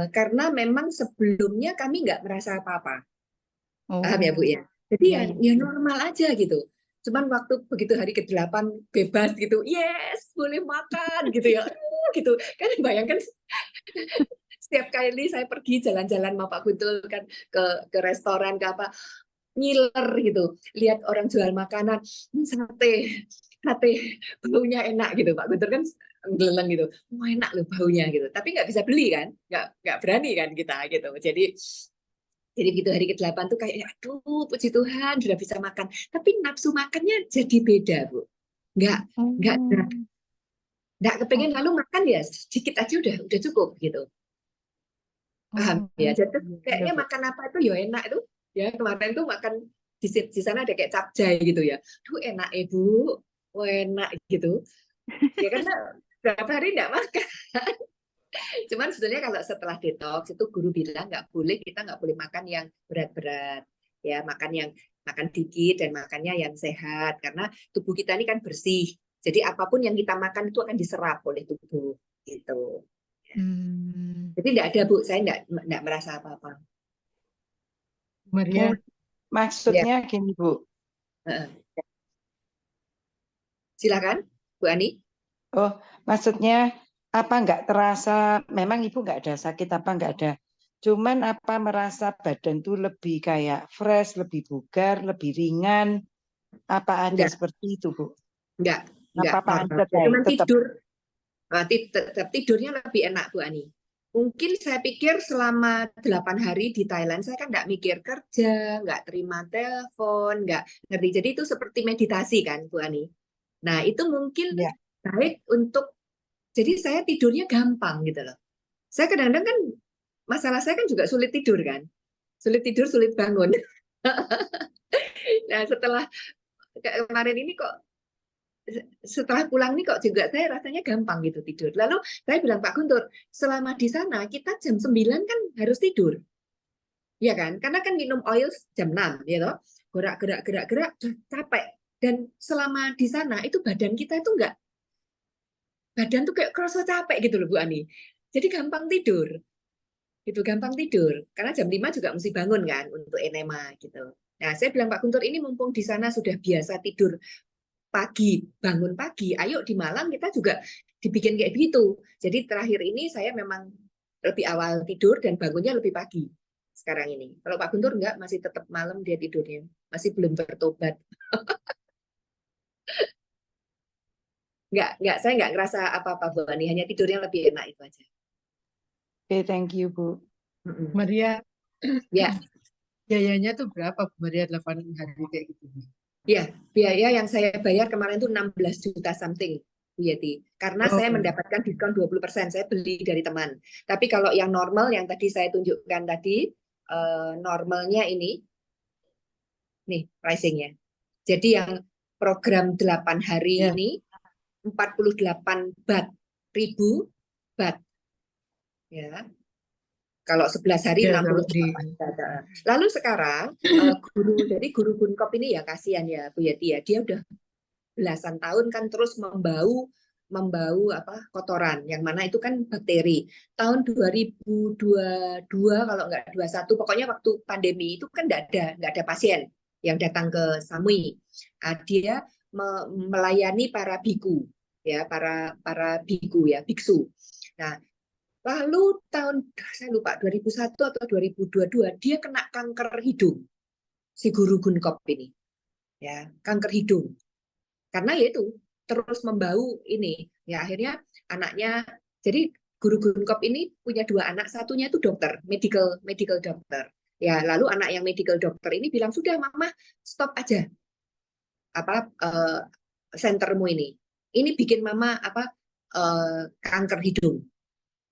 Speaker 1: karena memang sebelumnya kami nggak merasa apa-apa. Paham ya Bu
Speaker 3: Oh,
Speaker 1: ya? Jadi
Speaker 3: iya, iya.
Speaker 1: ya normal aja gitu. Cuman waktu begitu hari ke-8 bebas gitu, yes boleh makan gitu ya, gitu. Kan bayangkan setiap kali saya pergi jalan-jalan sama Pak Guntur kan ke restoran ke apa, ngiler gitu, lihat orang jual makanan, sate baunya enak gitu, Pak Guntur kan geleng gitu, wah enak loh baunya gitu, tapi nggak bisa beli kan, nggak berani kan kita gitu, jadi begitu hari ke-8 tuh kayak aduh puji Tuhan sudah bisa makan, tapi nafsu makannya jadi beda Bu, nggak nggak
Speaker 3: Oh,
Speaker 1: nggak kepengen
Speaker 3: oh,
Speaker 1: lalu makan ya sedikit aja udah cukup gitu. Paham
Speaker 3: oh,
Speaker 1: ya, jadi
Speaker 3: iya,
Speaker 1: kayaknya
Speaker 3: Bu.
Speaker 1: makan apa itu ya enak itu ya, kemarin tuh makan di sana ada kayak capcay gitu ya, tuh enak ibu, wah enak gitu ya, karena berapa hari nggak makan. Cuman sebenarnya kalau setelah detox itu guru bilang kita nggak boleh makan yang berat-berat ya, makan dikit dan makannya yang sehat karena tubuh kita ini kan bersih, jadi apapun yang kita makan itu akan diserap oleh tubuh gitu.
Speaker 3: Hmm.
Speaker 1: Jadi tidak ada Bu, saya tidak merasa apa-apa
Speaker 2: Maria,
Speaker 1: ya.
Speaker 3: Maksudnya gini, Bu.
Speaker 1: Silakan Bu Ani.
Speaker 3: Oh, maksudnya apa nggak terasa, memang Ibu nggak ada sakit apa nggak ada. Cuman apa merasa badan tuh lebih kayak fresh, lebih bugar, lebih ringan. Apa ada
Speaker 1: Enggak,
Speaker 3: seperti itu, Bu?
Speaker 1: enggak
Speaker 3: Apa
Speaker 1: normal.
Speaker 3: pancet
Speaker 1: Ya,
Speaker 3: ya?
Speaker 1: cuman
Speaker 3: Tetap.
Speaker 1: tidur, tetap tidurnya lebih enak Bu Ani. Mungkin saya pikir selama 8 hari di Thailand saya kan nggak mikir kerja, nggak terima telepon, nggak ngerti. Jadi itu seperti meditasi kan Bu Ani. Nah itu mungkin
Speaker 3: Ya.
Speaker 1: baik untuk, jadi saya tidurnya gampang gitu loh. Saya kadang-kadang kan masalah saya kan juga sulit tidur kan, sulit tidur sulit bangun. Nah setelah kemarin ini kok, setelah pulang nih kok juga saya rasanya gampang gitu tidur. Lalu saya bilang Pak Guntur, selama di sana kita jam 9 kan harus tidur. Ya kan? Karena kan minum oil jam 6 ya toh. Gerak capek. Dan selama di sana itu badan kita itu enggak, badan tuh kayak kerasa capek gitu loh Bu Ani. Jadi gampang tidur. Gitu gampang tidur. Karena jam 5 juga mesti bangun kan untuk enema gitu. Nah, saya bilang Pak Guntur ini mumpung di sana sudah biasa tidur pagi, bangun pagi, ayo di Malang kita juga dibikin kayak gitu. Jadi terakhir ini saya memang lebih awal tidur dan bangunnya lebih pagi sekarang ini. Kalau Pak Guntur enggak, masih tetap malam dia tidurnya, masih belum bertobat. Saya nggak ngerasa apa-apa Bu Ani, hanya tidurnya lebih enak itu aja.
Speaker 3: Oke, thank you Bu.
Speaker 2: Maria,
Speaker 1: Ya,
Speaker 2: biayanya tuh berapa Bu Maria 8 hari kayak gitu?
Speaker 1: ya, biaya yang saya bayar kemarin itu 16 juta something, Bu Yeti. Karena saya
Speaker 2: Oh,
Speaker 1: mendapatkan diskon 20%, saya beli dari teman. Tapi kalau yang normal, yang tadi saya tunjukkan tadi, normalnya ini, nih pricingnya. Jadi yang program 8 hari
Speaker 2: ya.
Speaker 1: ini, 48 baht. Ya. Kalau 11 hari
Speaker 2: Ya, kalau di
Speaker 1: 68 baht. Lalu sekarang, jadi guru Gunkop ini ya kasihan ya Bu Yeti ya, dia udah belasan tahun kan terus membau apa kotoran yang mana itu kan bakteri. Tahun 2022 kalau nggak 21 pokoknya waktu pandemi itu kan nggak ada pasien yang datang ke Samui. Dia melayani para biku ya, para biku ya, biksu. Nah, lalu saya lupa 2001 atau 2022 dia kena kanker hidung si guru Gunkop ini. Ya, kanker hidung. Karena ya itu terus membau ini ya akhirnya anaknya, jadi guru Gunkop ini punya 2 anak, satunya itu dokter, medical dokter ya, lalu anak yang medical dokter ini bilang sudah mama stop aja apa sentermu ini bikin mama apa kanker hidung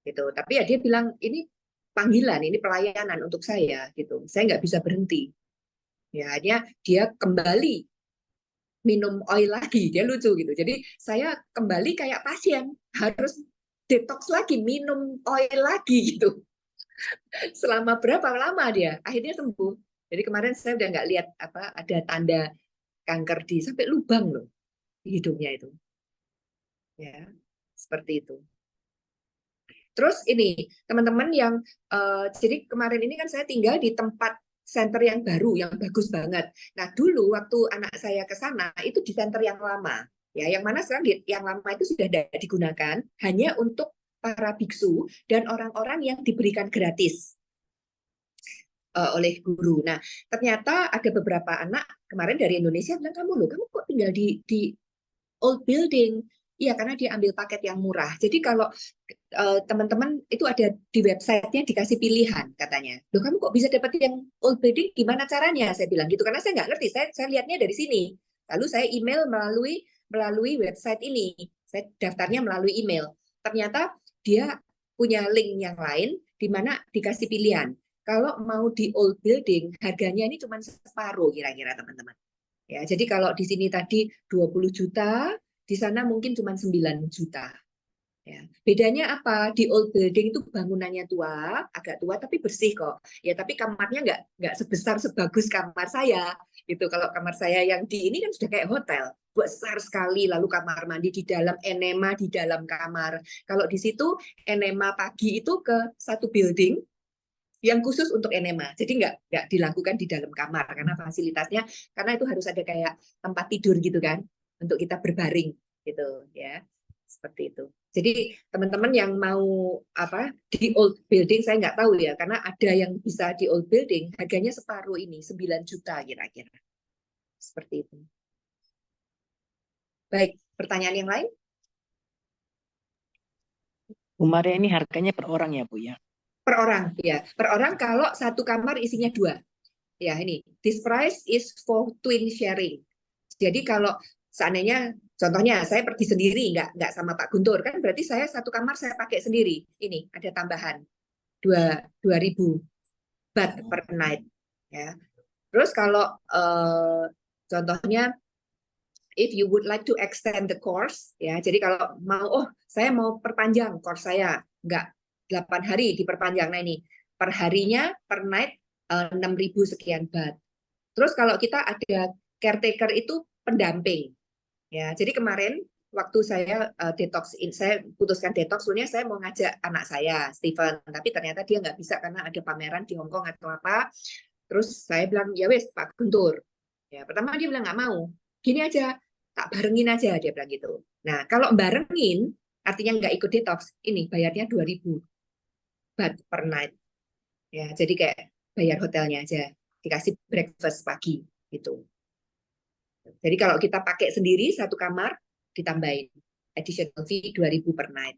Speaker 1: gitu, tapi ya dia bilang ini panggilan, ini pelayanan untuk saya gitu, saya nggak bisa berhenti ya, akhirnya dia kembali minum oil lagi, dia lucu gitu. Jadi saya kembali kayak pasien, harus detox lagi, minum oil lagi gitu. Selama berapa lama dia? Akhirnya sembuh. Jadi kemarin saya udah nggak lihat apa ada tanda kanker di sampai lubang loh di hidungnya itu. Ya, seperti itu. Terus ini teman-teman yang jadi kemarin ini kan saya tinggal di tempat center yang baru yang bagus banget. Nah dulu waktu anak saya ke sana itu di center yang lama ya, yang mana sekarang yang lama itu sudah tidak digunakan hanya untuk para biksu dan orang-orang yang diberikan gratis oleh guru. Nah ternyata ada beberapa anak kemarin dari Indonesia bilang kamu kok tinggal di old building. Iya, karena dia ambil paket yang murah. Jadi kalau teman-teman itu ada di websitenya dikasih pilihan katanya. Loh kamu kok bisa dapat yang old building? Gimana caranya? Saya bilang gitu karena saya nggak ngerti. Saya lihatnya dari sini. Lalu saya email melalui website ini. Saya daftarnya melalui email. Ternyata dia punya link yang lain di mana dikasih pilihan. Kalau mau di old building harganya ini cuma separuh kira-kira teman-teman. Ya, jadi kalau di sini tadi 20 juta, di sana mungkin cuma 9 juta. Ya. Bedanya apa? Di old building itu bangunannya tua, agak tua tapi bersih kok. Ya, tapi kamarnya nggak sebesar sebagus kamar saya. Gitu. Kalau kamar saya yang di ini kan sudah kayak hotel, besar sekali. Lalu kamar mandi di dalam, enema di dalam kamar. Kalau di situ enema pagi itu ke satu building yang khusus untuk enema. Jadi nggak dilakukan di dalam kamar karena fasilitasnya, karena itu harus ada kayak tempat tidur gitu kan untuk kita berbaring gitu ya. Seperti itu. Jadi teman-teman yang mau apa di old building saya nggak tahu ya, karena ada yang bisa di old building harganya separuh ini 9 juta kira-kira. Seperti itu. Baik, pertanyaan yang lain?
Speaker 4: Bu Maria ini harganya per orang ya Bu ya?
Speaker 1: Per orang ya, per orang kalau satu kamar isinya 2. Ya ini, this price is for twin sharing. Jadi kalau seandainya, contohnya saya pergi sendiri, nggak sama Pak Guntur, kan berarti saya satu kamar saya pakai sendiri. Ini ada tambahan 2.000 baht per night. Ya. Terus kalau contohnya, if you would like to extend the course, ya, jadi kalau mau, saya mau perpanjang course saya, nggak 8 hari diperpanjang, nah ini per harinya per night 6.000 sekian baht. Terus kalau kita ada caretaker itu pendamping, ya. Jadi kemarin waktu saya detox, saya putuskan detox, sebenarnya saya mau ngajak anak saya Stephen, tapi ternyata dia nggak bisa karena ada pameran di Hong Kong atau apa. Terus saya bilang ya wes Pak Guntur. Ya pertama dia bilang nggak mau. Gini aja, tak barengin aja dia bilang gitu. Nah kalau barengin artinya nggak ikut detox, ini bayarnya 2.000 baht per night. Ya jadi kayak bayar hotelnya aja, dikasih breakfast pagi gitu. Jadi kalau kita pakai sendiri satu kamar ditambahin additional fee 2.000 per night.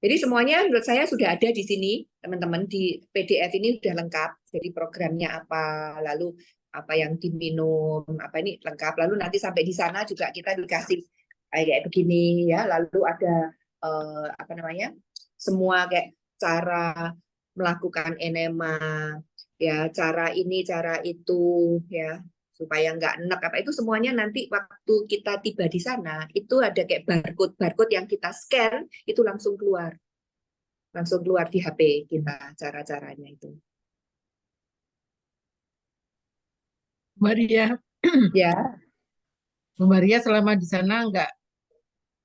Speaker 1: Jadi semuanya menurut saya sudah ada di sini, teman-teman, di PDF ini sudah lengkap. Jadi programnya apa, lalu apa yang diminum, apa ini lengkap. Lalu nanti sampai di sana juga kita dikasih kayak begini ya. Lalu ada apa namanya, semua kayak cara melakukan enema, ya cara ini, cara itu, ya supaya nggak enek apa itu semuanya nanti waktu kita tiba di sana itu ada kayak barcode yang kita scan itu langsung keluar di HP kita cara-caranya itu.
Speaker 2: Maria,
Speaker 1: Ya,
Speaker 2: Bu Maria selama di sana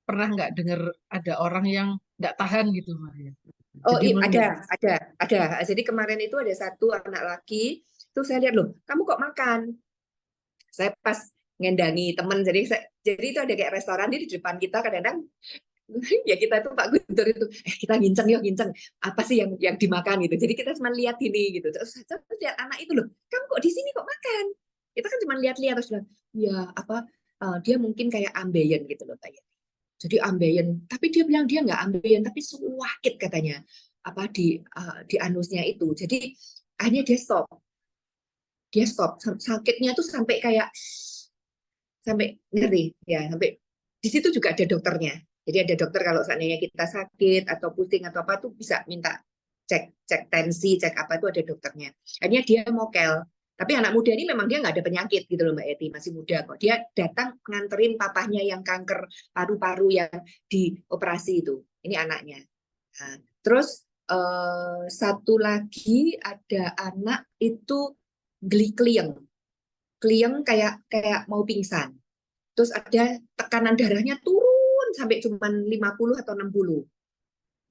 Speaker 2: pernah nggak dengar ada orang yang nggak tahan gitu, Maria?
Speaker 1: oh
Speaker 2: Jadi
Speaker 1: ada. Jadi kemarin itu ada satu anak laki, itu saya lihat loh, kamu kok makan? Saya pas ngendangi temen, jadi itu ada kayak restoran di depan kita kadang-kadang ya kita tuh Pak Guntur itu kita nginceng apa sih yang dimakan gitu. Jadi kita cuma lihat ini gitu. Terus lihat anak itu loh, kamu kok di sini kok makan? Kita kan cuma lihat-lihat terus bilang, ya apa dia mungkin kayak ambeien gitu loh kayak. Jadi ambeien, tapi dia bilang dia nggak ambeien tapi sakit katanya apa di anusnya itu. Jadi akhirnya dia stop sakitnya tuh sampai kayak sampai ngeri ya, sampai di situ juga ada dokternya. Jadi ada dokter kalau seandainya kita sakit atau pusing atau apa tuh bisa minta cek tensi, cek apa itu ada dokternya. Akhirnya dia mokel. Tapi anak muda ini memang dia nggak ada penyakit gitu loh Mbak Eti, masih muda kok. Dia datang nganterin papahnya yang kanker paru-paru yang dioperasi itu. Ini anaknya. Nah, terus satu lagi ada anak itu klieng kayak mau pingsan. Terus ada tekanan darahnya turun sampai cuma 50 atau 60.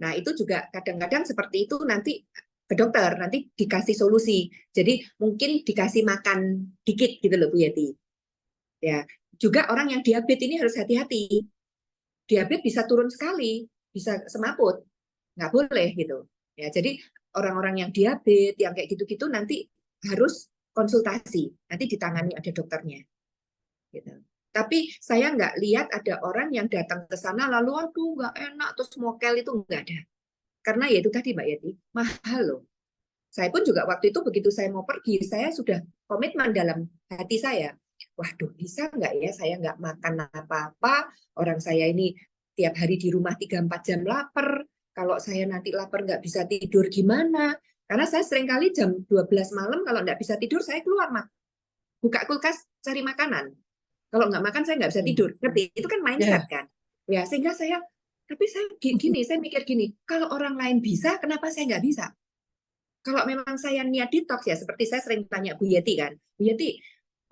Speaker 1: Nah, itu juga kadang-kadang seperti itu nanti ke dokter, nanti dikasih solusi. Jadi mungkin dikasih makan dikit gitu loh Bu Yeti. Ya, juga orang yang diabetes ini harus hati-hati. Diabetes bisa turun sekali, bisa semaput. Nggak boleh gitu. Ya, jadi orang-orang yang diabetes, yang kayak gitu-gitu nanti harus konsultasi. Nanti ditangani ada dokternya. Gitu. Tapi saya nggak lihat ada orang yang datang ke sana lalu aduh nggak enak terus mokel itu nggak ada. Karena ya itu tadi Mbak Yeti, mahal loh. Saya pun juga waktu itu begitu saya mau pergi, saya sudah komitmen dalam hati saya. Waduh, bisa nggak ya saya nggak makan apa-apa, orang saya ini tiap hari di rumah 3-4 jam lapar, kalau saya nanti lapar nggak bisa tidur gimana? Karena saya seringkali jam 12 malam kalau nggak bisa tidur, saya keluar buka kulkas cari makanan. Kalau nggak makan saya nggak bisa tidur, ngerti? Itu kan mindset kan. Ya sehingga tapi saya mikir gini, kalau orang lain bisa, kenapa saya nggak bisa? Kalau memang saya niat detox ya, seperti saya sering tanya Bu Yeti kan, Bu Yeti,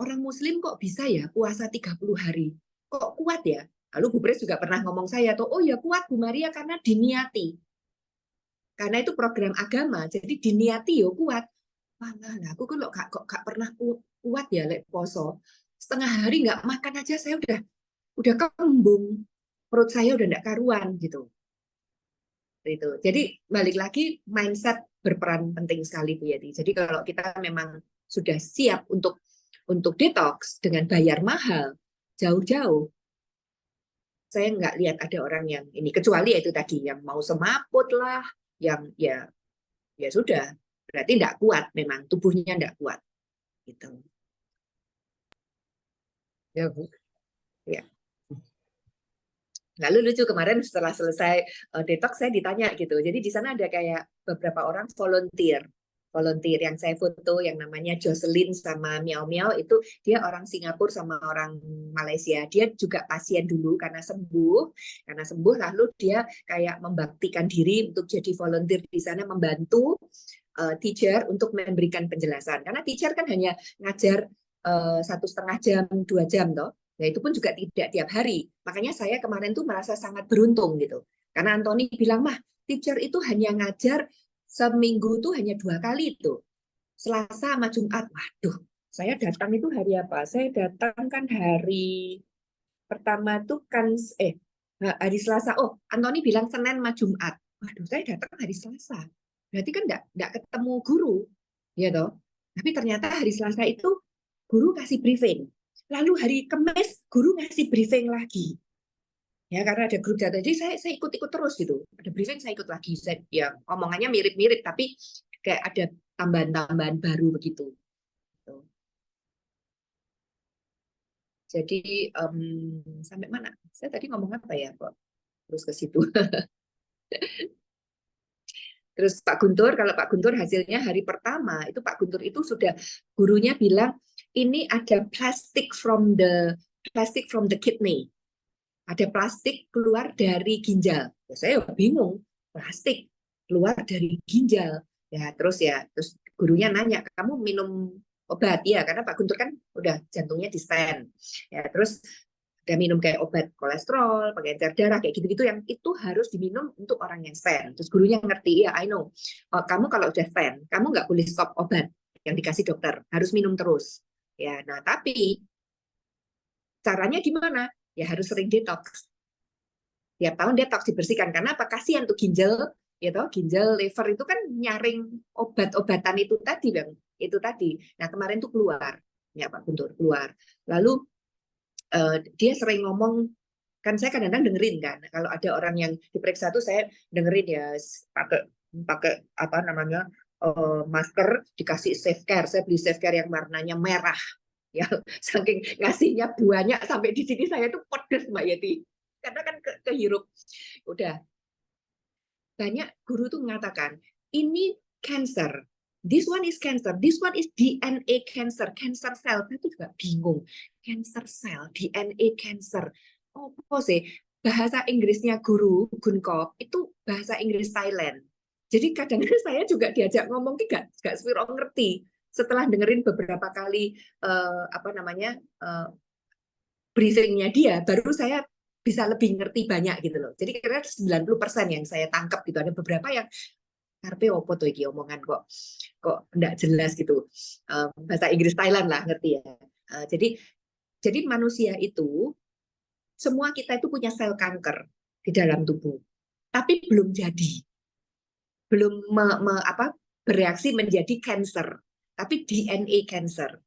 Speaker 1: orang Muslim kok bisa ya puasa 30 hari? Kok kuat ya? Lalu Bu Pres juga pernah ngomong saya, oh ya kuat Bu Maria karena diniati. Karena itu program agama, jadi diniati ya kuat. Wah, aku kok gak pernah kuat ya lek poso. Setengah hari nggak makan aja saya udah kembung, perut saya udah nggak karuan gitu. Itu. Jadi balik lagi mindset berperan penting sekali Bu Yeti. Jadi kalau kita memang sudah siap untuk detox dengan bayar mahal jauh-jauh, saya nggak lihat ada orang yang ini kecuali itu tadi yang mau semaput lah, yang ya sudah berarti nggak kuat, memang tubuhnya nggak kuat gitu.
Speaker 2: Ya Bu.
Speaker 1: Ya. Lalu lucu kemarin setelah selesai detox saya ditanya gitu. Jadi di sana ada kayak beberapa orang volunteer yang saya foto yang namanya Jocelyn sama Miao Miao itu dia orang Singapura sama orang Malaysia. Dia juga pasien dulu karena sembuh lalu dia kayak membaktikan diri untuk jadi volunteer di sana membantu teacher untuk memberikan penjelasan. Karena teacher kan hanya ngajar 1,5 jam, 2 jam toh. Nah, itu pun juga tidak tiap hari. Makanya saya kemarin tuh merasa sangat beruntung gitu. Karena Anthony bilang, mah, teacher itu hanya ngajar seminggu tuh hanya 2 kali itu. Selasa sama Jumat. Waduh, saya datang itu hari apa? Saya datang kan hari pertama tuh kan, hari Selasa. Oh, Anthony bilang Senin sama Jumat. Waduh, saya datang hari Selasa. Berarti kan enggak ketemu guru. Ya toh? Tapi ternyata hari Selasa itu guru kasih briefing. Lalu hari Kamis guru ngasih briefing lagi. Ya, karena ada grup data, jadi saya ikut-ikut terus gitu. Ada briefing, saya ikut lagi. Ya, omongannya mirip-mirip, tapi kayak ada tambahan-tambahan baru begitu. Jadi sampai mana? Saya tadi ngomong apa ya kok terus ke situ. Terus Pak Guntur, kalau Pak Guntur hasilnya hari pertama itu Pak Guntur itu sudah gurunya bilang ini ada plastik from the kidney. Ada plastik keluar dari ginjal. Ya, saya bingung, plastik keluar dari ginjal. Ya, terus gurunya nanya, "Kamu minum obat?" Ya, karena Pak Guntur kan udah jantungnya di stent. Ya, terus ada minum kayak obat kolesterol, pengencer darah kayak gitu-gitu yang itu harus diminum untuk orang yang stent. Terus gurunya ngerti, "Ya, I know. Kamu kalau udah stent, kamu nggak boleh stop obat yang dikasih dokter, harus minum terus." Ya, nah tapi caranya gimana? Ya harus sering detox. Tiap tahun detox dibersihkan. Karena apa? Kasihan tuh ginjal, ya toh, ginjal, liver itu kan nyaring obat-obatan itu tadi, Bang. Itu tadi. Nah, kemarin tuh keluar. Ya, Pak Guntur keluar. Lalu dia sering ngomong, kan saya kadang-kadang dengerin kan. Kalau ada orang yang diperiksa tuh saya dengerin ya pakai apa namanya? Masker dikasih Safecare. Saya beli Safecare yang warnanya merah. Ya, saking ngasihnya banyak sampai di sini saya tuh pedes Mbak Yeti, karena kan kehirup. Udah banyak guru tuh mengatakan ini cancer, this one is cancer, this one is DNA cancer cell. Saya tuh juga bingung, cancer cell, DNA cancer, apa sih bahasa Inggrisnya guru Gunkop itu bahasa Inggris Thailand. Jadi kadang-kadang saya juga diajak ngomong gak sepiro ngerti. Setelah dengerin beberapa kali briefingnya dia, baru saya bisa lebih ngerti banyak gitu loh. Jadi kira-kira 90% yang saya tangkap gitu. Ada beberapa yang karpe opo tuh iki omongan kok enggak jelas gitu. Bahasa Inggris Thailand lah ngerti ya. Jadi manusia itu semua kita itu punya sel kanker di dalam tubuh. Tapi belum jadi. Belum bereaksi menjadi cancer. Tapi DNA cancer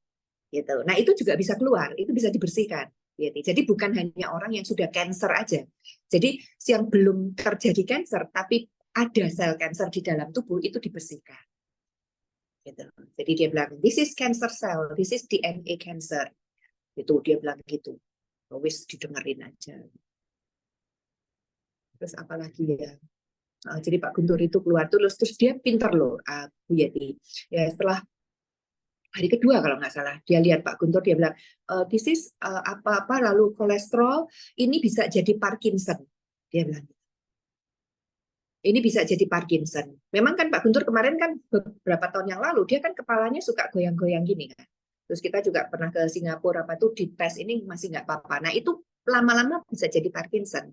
Speaker 1: gitu. Nah, itu juga bisa keluar, itu bisa dibersihkan. Gitu. Jadi bukan hanya orang yang sudah cancer aja. Jadi yang belum terjadi cancer tapi ada sel cancer di dalam tubuh itu dibersihkan. Gitu. Jadi dia bilang, this is cancer cell, this is DNA cancer. Itu dia bilang gitu. Wis didengerin aja. Terus apalagi ya? Jadi Pak Guntur itu keluar terus dia pinter loh, Bu Yeti. Ya setelah hari kedua kalau nggak salah, dia lihat Pak Guntur, dia bilang, this is apa-apa, lalu kolesterol, ini bisa jadi Parkinson. Dia bilang, ini bisa jadi Parkinson. Memang kan Pak Guntur kemarin kan beberapa tahun yang lalu, dia kan kepalanya suka goyang-goyang gini kan. Terus kita juga pernah ke Singapura, apa tuh di tes ini masih nggak apa-apa. Nah itu lama-lama bisa jadi Parkinson.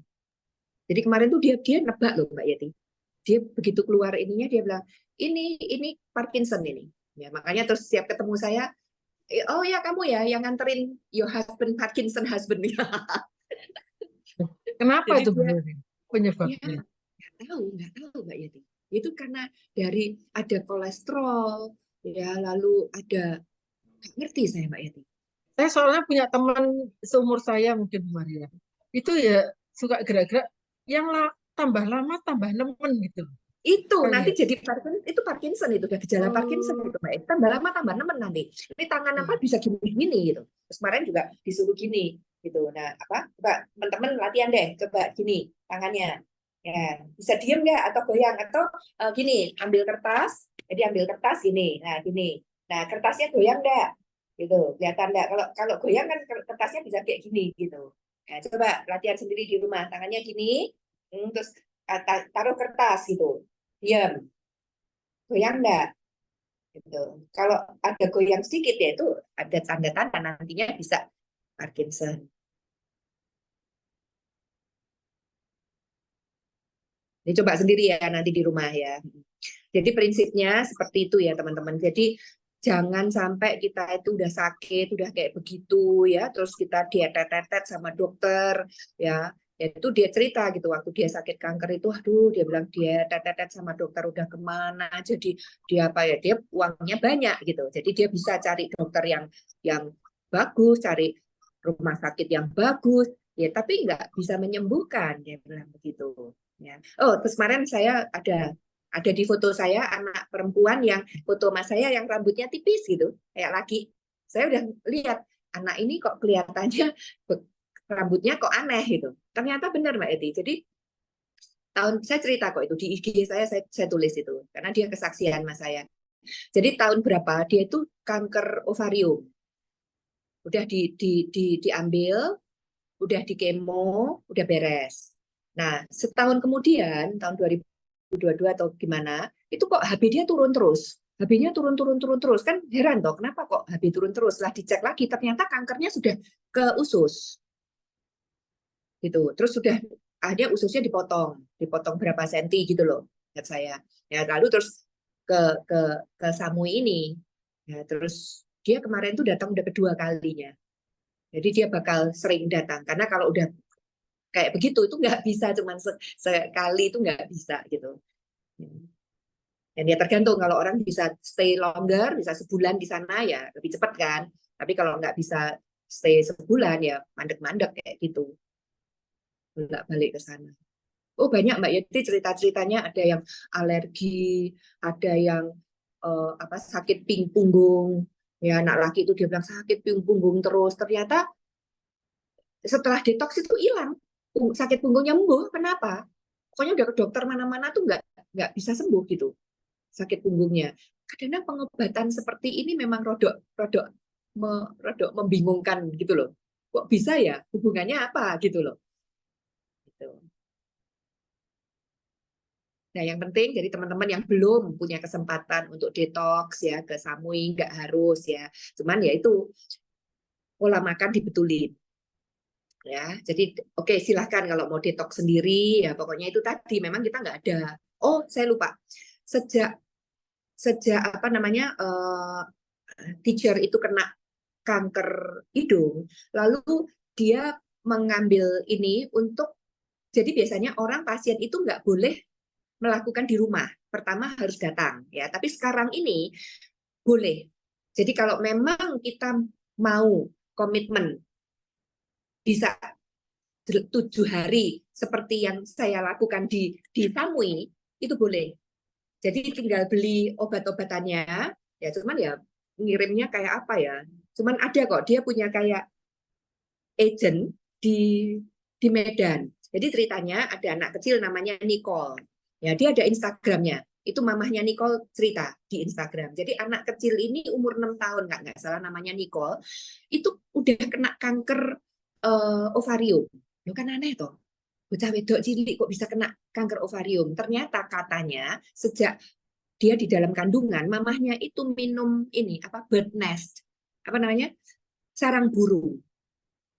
Speaker 1: Jadi kemarin tuh dia nebak loh Mbak Yeti. Dia begitu keluar ininya, dia bilang, ini Parkinson ini. Ya, makanya terus siap ketemu saya, oh ya kamu ya yang nganterin your husband Parkinson husband.
Speaker 2: Kenapa
Speaker 1: Jadi
Speaker 2: itu
Speaker 1: dia,
Speaker 2: penyebabnya?
Speaker 1: ya, nggak tahu Mbak Yeti. Itu karena dari ada kolesterol, ya lalu ada nggak ngerti saya Mbak Yeti.
Speaker 2: Saya soalnya punya teman seumur saya mungkin Maria. Itu ya suka gerak-gerak yang tambah lama tambah nemen gitu.
Speaker 1: Itu
Speaker 2: Saya
Speaker 1: nanti
Speaker 2: lihat.
Speaker 1: jadi Parkinson itu udah gejala Parkinson
Speaker 2: Oh,
Speaker 1: itu Mbak Yeti. Tambah lama tambah nemen nanti. Ini tangan apa
Speaker 2: iya.
Speaker 1: bisa gini-gini gitu. Terus kemarin juga disuruh gini gitu. Nah, coba teman-teman latihan deh, coba gini tangannya. Ya, bisa diem nggak atau goyang atau gini, ambil kertas, jadi ambil kertas gini. Nah, gini. Nah, kertasnya goyang nggak? Gitu. Kelihatan nggak? Kalau goyang kan kertasnya bisa kayak gini gitu. Nah, coba latihan sendiri di rumah. Tangannya gini, terus taruh kertas gitu. Diam. Goyang nggak? Gitu. Kalau ada goyang sedikit ya itu ada tanda-tanda nantinya bisa Parkinson. Ini coba sendiri ya nanti di rumah ya. Jadi prinsipnya seperti itu ya teman-teman. Jadi jangan sampai kita itu udah sakit, udah kayak begitu ya, terus kita dietet-tetet sama dokter ya. Itu dia cerita gitu waktu dia sakit kanker itu, aduh dia bilang dia tetet sama dokter udah kemana, jadi dia apa ya, dia uangnya banyak gitu. Jadi dia bisa cari dokter yang bagus, cari rumah sakit yang bagus, ya tapi nggak bisa menyembuhkan, dia bilang begitu. Ya. Oh, terus kemarin saya ada di foto saya anak perempuan yang foto mas saya yang rambutnya tipis gitu, kayak laki. Saya udah lihat anak ini kok kelihatannya rambutnya kok aneh gitu. Ternyata benar Mbak Eti. Jadi saya cerita kok itu di IG saya tulis itu karena dia kesaksian mas saya. Jadi tahun berapa dia itu kanker ovarium. Udah diambil, udah di kemo, udah beres. Nah, setahun kemudian tahun 2022 atau gimana, itu kok HB dia turun terus. HB-nya turun terus. Kan heran toh, kenapa kok HB turun terus? Setelah dicek lagi ternyata kankernya sudah ke usus. Gitu. Terus sudah akhirnya ususnya dipotong berapa senti gitu loh, lihat saya. Ya lalu terus ke Samui ini. Ya, terus dia kemarin tuh datang udah kedua kalinya. Jadi dia bakal sering datang karena kalau udah kayak begitu itu nggak bisa cuman sekali itu nggak bisa gitu. Dan ya tergantung kalau orang bisa stay longer, bisa sebulan di sana ya lebih cepat kan. Tapi kalau nggak bisa stay sebulan ya mandek-mandek kayak gitu. Balik ke sana. Oh banyak Mbak Yeti cerita-ceritanya, ada yang alergi, ada yang sakit punggung. Ya anak laki itu dia bilang sakit punggung terus. Ternyata setelah detox itu hilang. Sakit punggungnya sembuh. Kenapa? Pokoknya udah ke dokter mana-mana tuh nggak bisa sembuh gitu sakit punggungnya. Kadang pengobatan seperti ini memang rodok membingungkan gitu loh. Kok bisa ya? Hubungannya apa gitu loh. Gitu. Nah, yang penting jadi teman-teman yang belum punya kesempatan untuk detox ya ke Samui nggak harus ya. Cuman ya itu pola makan dibetulin. Ya, jadi oke silahkan kalau mau detox sendiri ya pokoknya itu tadi memang kita nggak ada. Oh, saya lupa. Sejak apa namanya teacher itu kena kanker hidung, lalu dia mengambil ini untuk jadi biasanya orang pasien itu nggak boleh melakukan di rumah. Pertama harus datang ya, tapi sekarang ini boleh. Jadi kalau memang kita mau komitmen bisa 7 hari seperti yang saya lakukan di Samui itu boleh. Jadi tinggal beli obat-obatannya, ya cuman ya ngirimnya kayak apa ya? Cuman ada kok dia punya kayak agent di Medan. Jadi ceritanya ada anak kecil namanya Nicole. Ya dia ada Instagramnya. Itu mamahnya Nicole cerita di Instagram. Jadi anak kecil ini umur 6 tahun nggak salah namanya Nicole. Itu udah kena kanker ovarium. Ya kan aneh toh. Bocah wedok cilik kok bisa kena kanker ovarium. Ternyata katanya sejak dia di dalam kandungan, mamahnya itu minum ini apa bird nest, apa namanya sarang burung.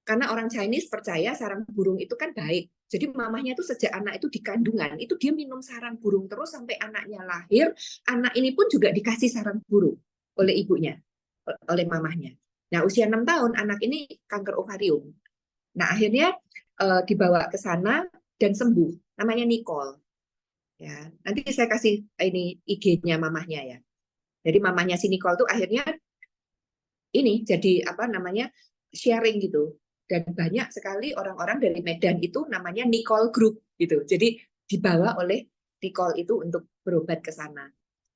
Speaker 1: Karena orang Chinese percaya sarang burung itu kan baik. Jadi mamahnya itu sejak anak itu di kandungan itu dia minum sarang burung terus sampai anaknya lahir. Anak ini pun juga dikasih sarang burung oleh ibunya, oleh mamahnya. Nah usia 6 tahun anak ini kanker ovarium. Nah akhirnya dibawa ke sana dan sembuh. Namanya Nicole. Ya, nanti saya kasih ini IG-nya mamahnya ya. Jadi mamahnya si Nicole tuh akhirnya ini jadi apa namanya sharing gitu. Dan banyak sekali orang-orang dari Medan itu namanya Nicole Group gitu. Jadi dibawa oleh Nicole itu untuk berobat ke sana.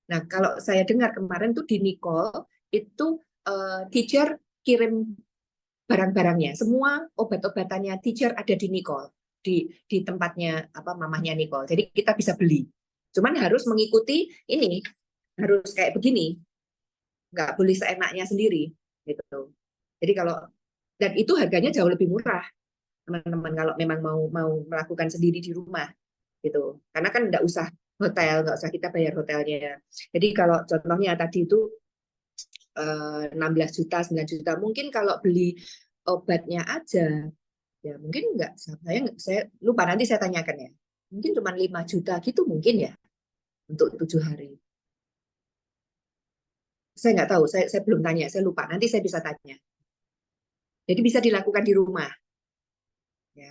Speaker 1: Nah, kalau saya dengar kemarin tuh di Nicole itu teacher kirim barang-barangnya. Semua obat-obatannya teacher ada di Nicole. Di tempatnya apa mamahnya Nicole. Jadi kita bisa beli. Cuman harus mengikuti ini, harus kayak begini. Nggak boleh seenaknya sendiri gitu. Jadi kalau dan itu harganya jauh lebih murah. Teman-teman kalau memang mau melakukan sendiri di rumah gitu. Karena kan nggak usah hotel, nggak usah kita bayar hotelnya. Jadi kalau contohnya tadi itu 16 juta, 9 juta. Mungkin kalau beli obatnya aja ya mungkin enggak, saya lupa nanti saya tanyakan ya. Mungkin cuma 5 juta gitu mungkin ya untuk 7 hari. Saya nggak tahu, saya belum tanya, saya lupa. Nanti saya bisa tanya. Jadi bisa dilakukan di rumah. Ya.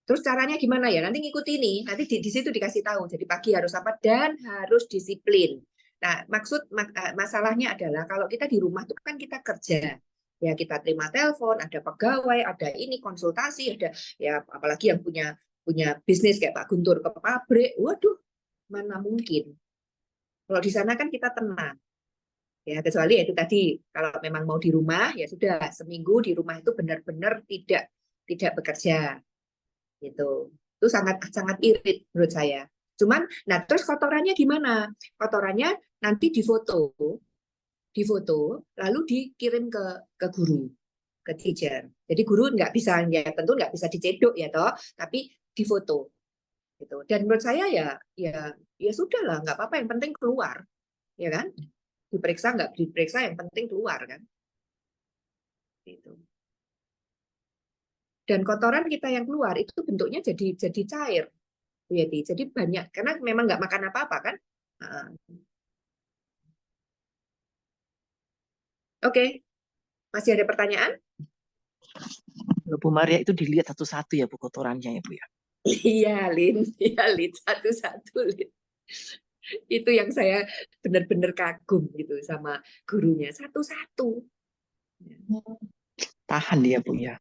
Speaker 1: Terus caranya gimana ya? Nanti ngikuti ini, nanti di situ dikasih tahu. Jadi pagi harus apa dan harus disiplin. Nah, masalahnya adalah kalau kita di rumah itu kan kita kerja. Ya kita terima telepon, ada pegawai, ada ini konsultasi, ada ya apalagi yang punya bisnis kayak Pak Guntur ke pabrik, waduh, mana mungkin. Kalau di sana kan kita tenang. Ya, kecuali itu tadi kalau memang mau di rumah ya sudah seminggu di rumah itu benar-benar tidak bekerja. Gitu. Itu sangat irit menurut saya. Cuman nah terus kotorannya gimana? Kotorannya nanti difoto lalu dikirim ke guru, ke teacher. Jadi guru nggak bisa, ya tentu nggak bisa dicedok ya toh, tapi difoto gitu. Dan menurut saya ya sudah lah, nggak apa-apa, yang penting keluar, ya kan? Diperiksa nggak diperiksa, yang penting keluar kan. Gitu. Dan kotoran kita yang keluar itu bentuknya jadi cair, jadi banyak karena memang nggak makan apa-apa kan. Oke. Masih ada pertanyaan?
Speaker 4: Bu Maria itu dilihat satu-satu ya Bu kotorannya ya Bu ya.
Speaker 1: Iya, Lin. Iya, Lin. Satu-satu, Lin. Itu yang saya benar-benar kagum gitu sama gurunya. Satu-satu.
Speaker 4: Tahan dia Bu ya.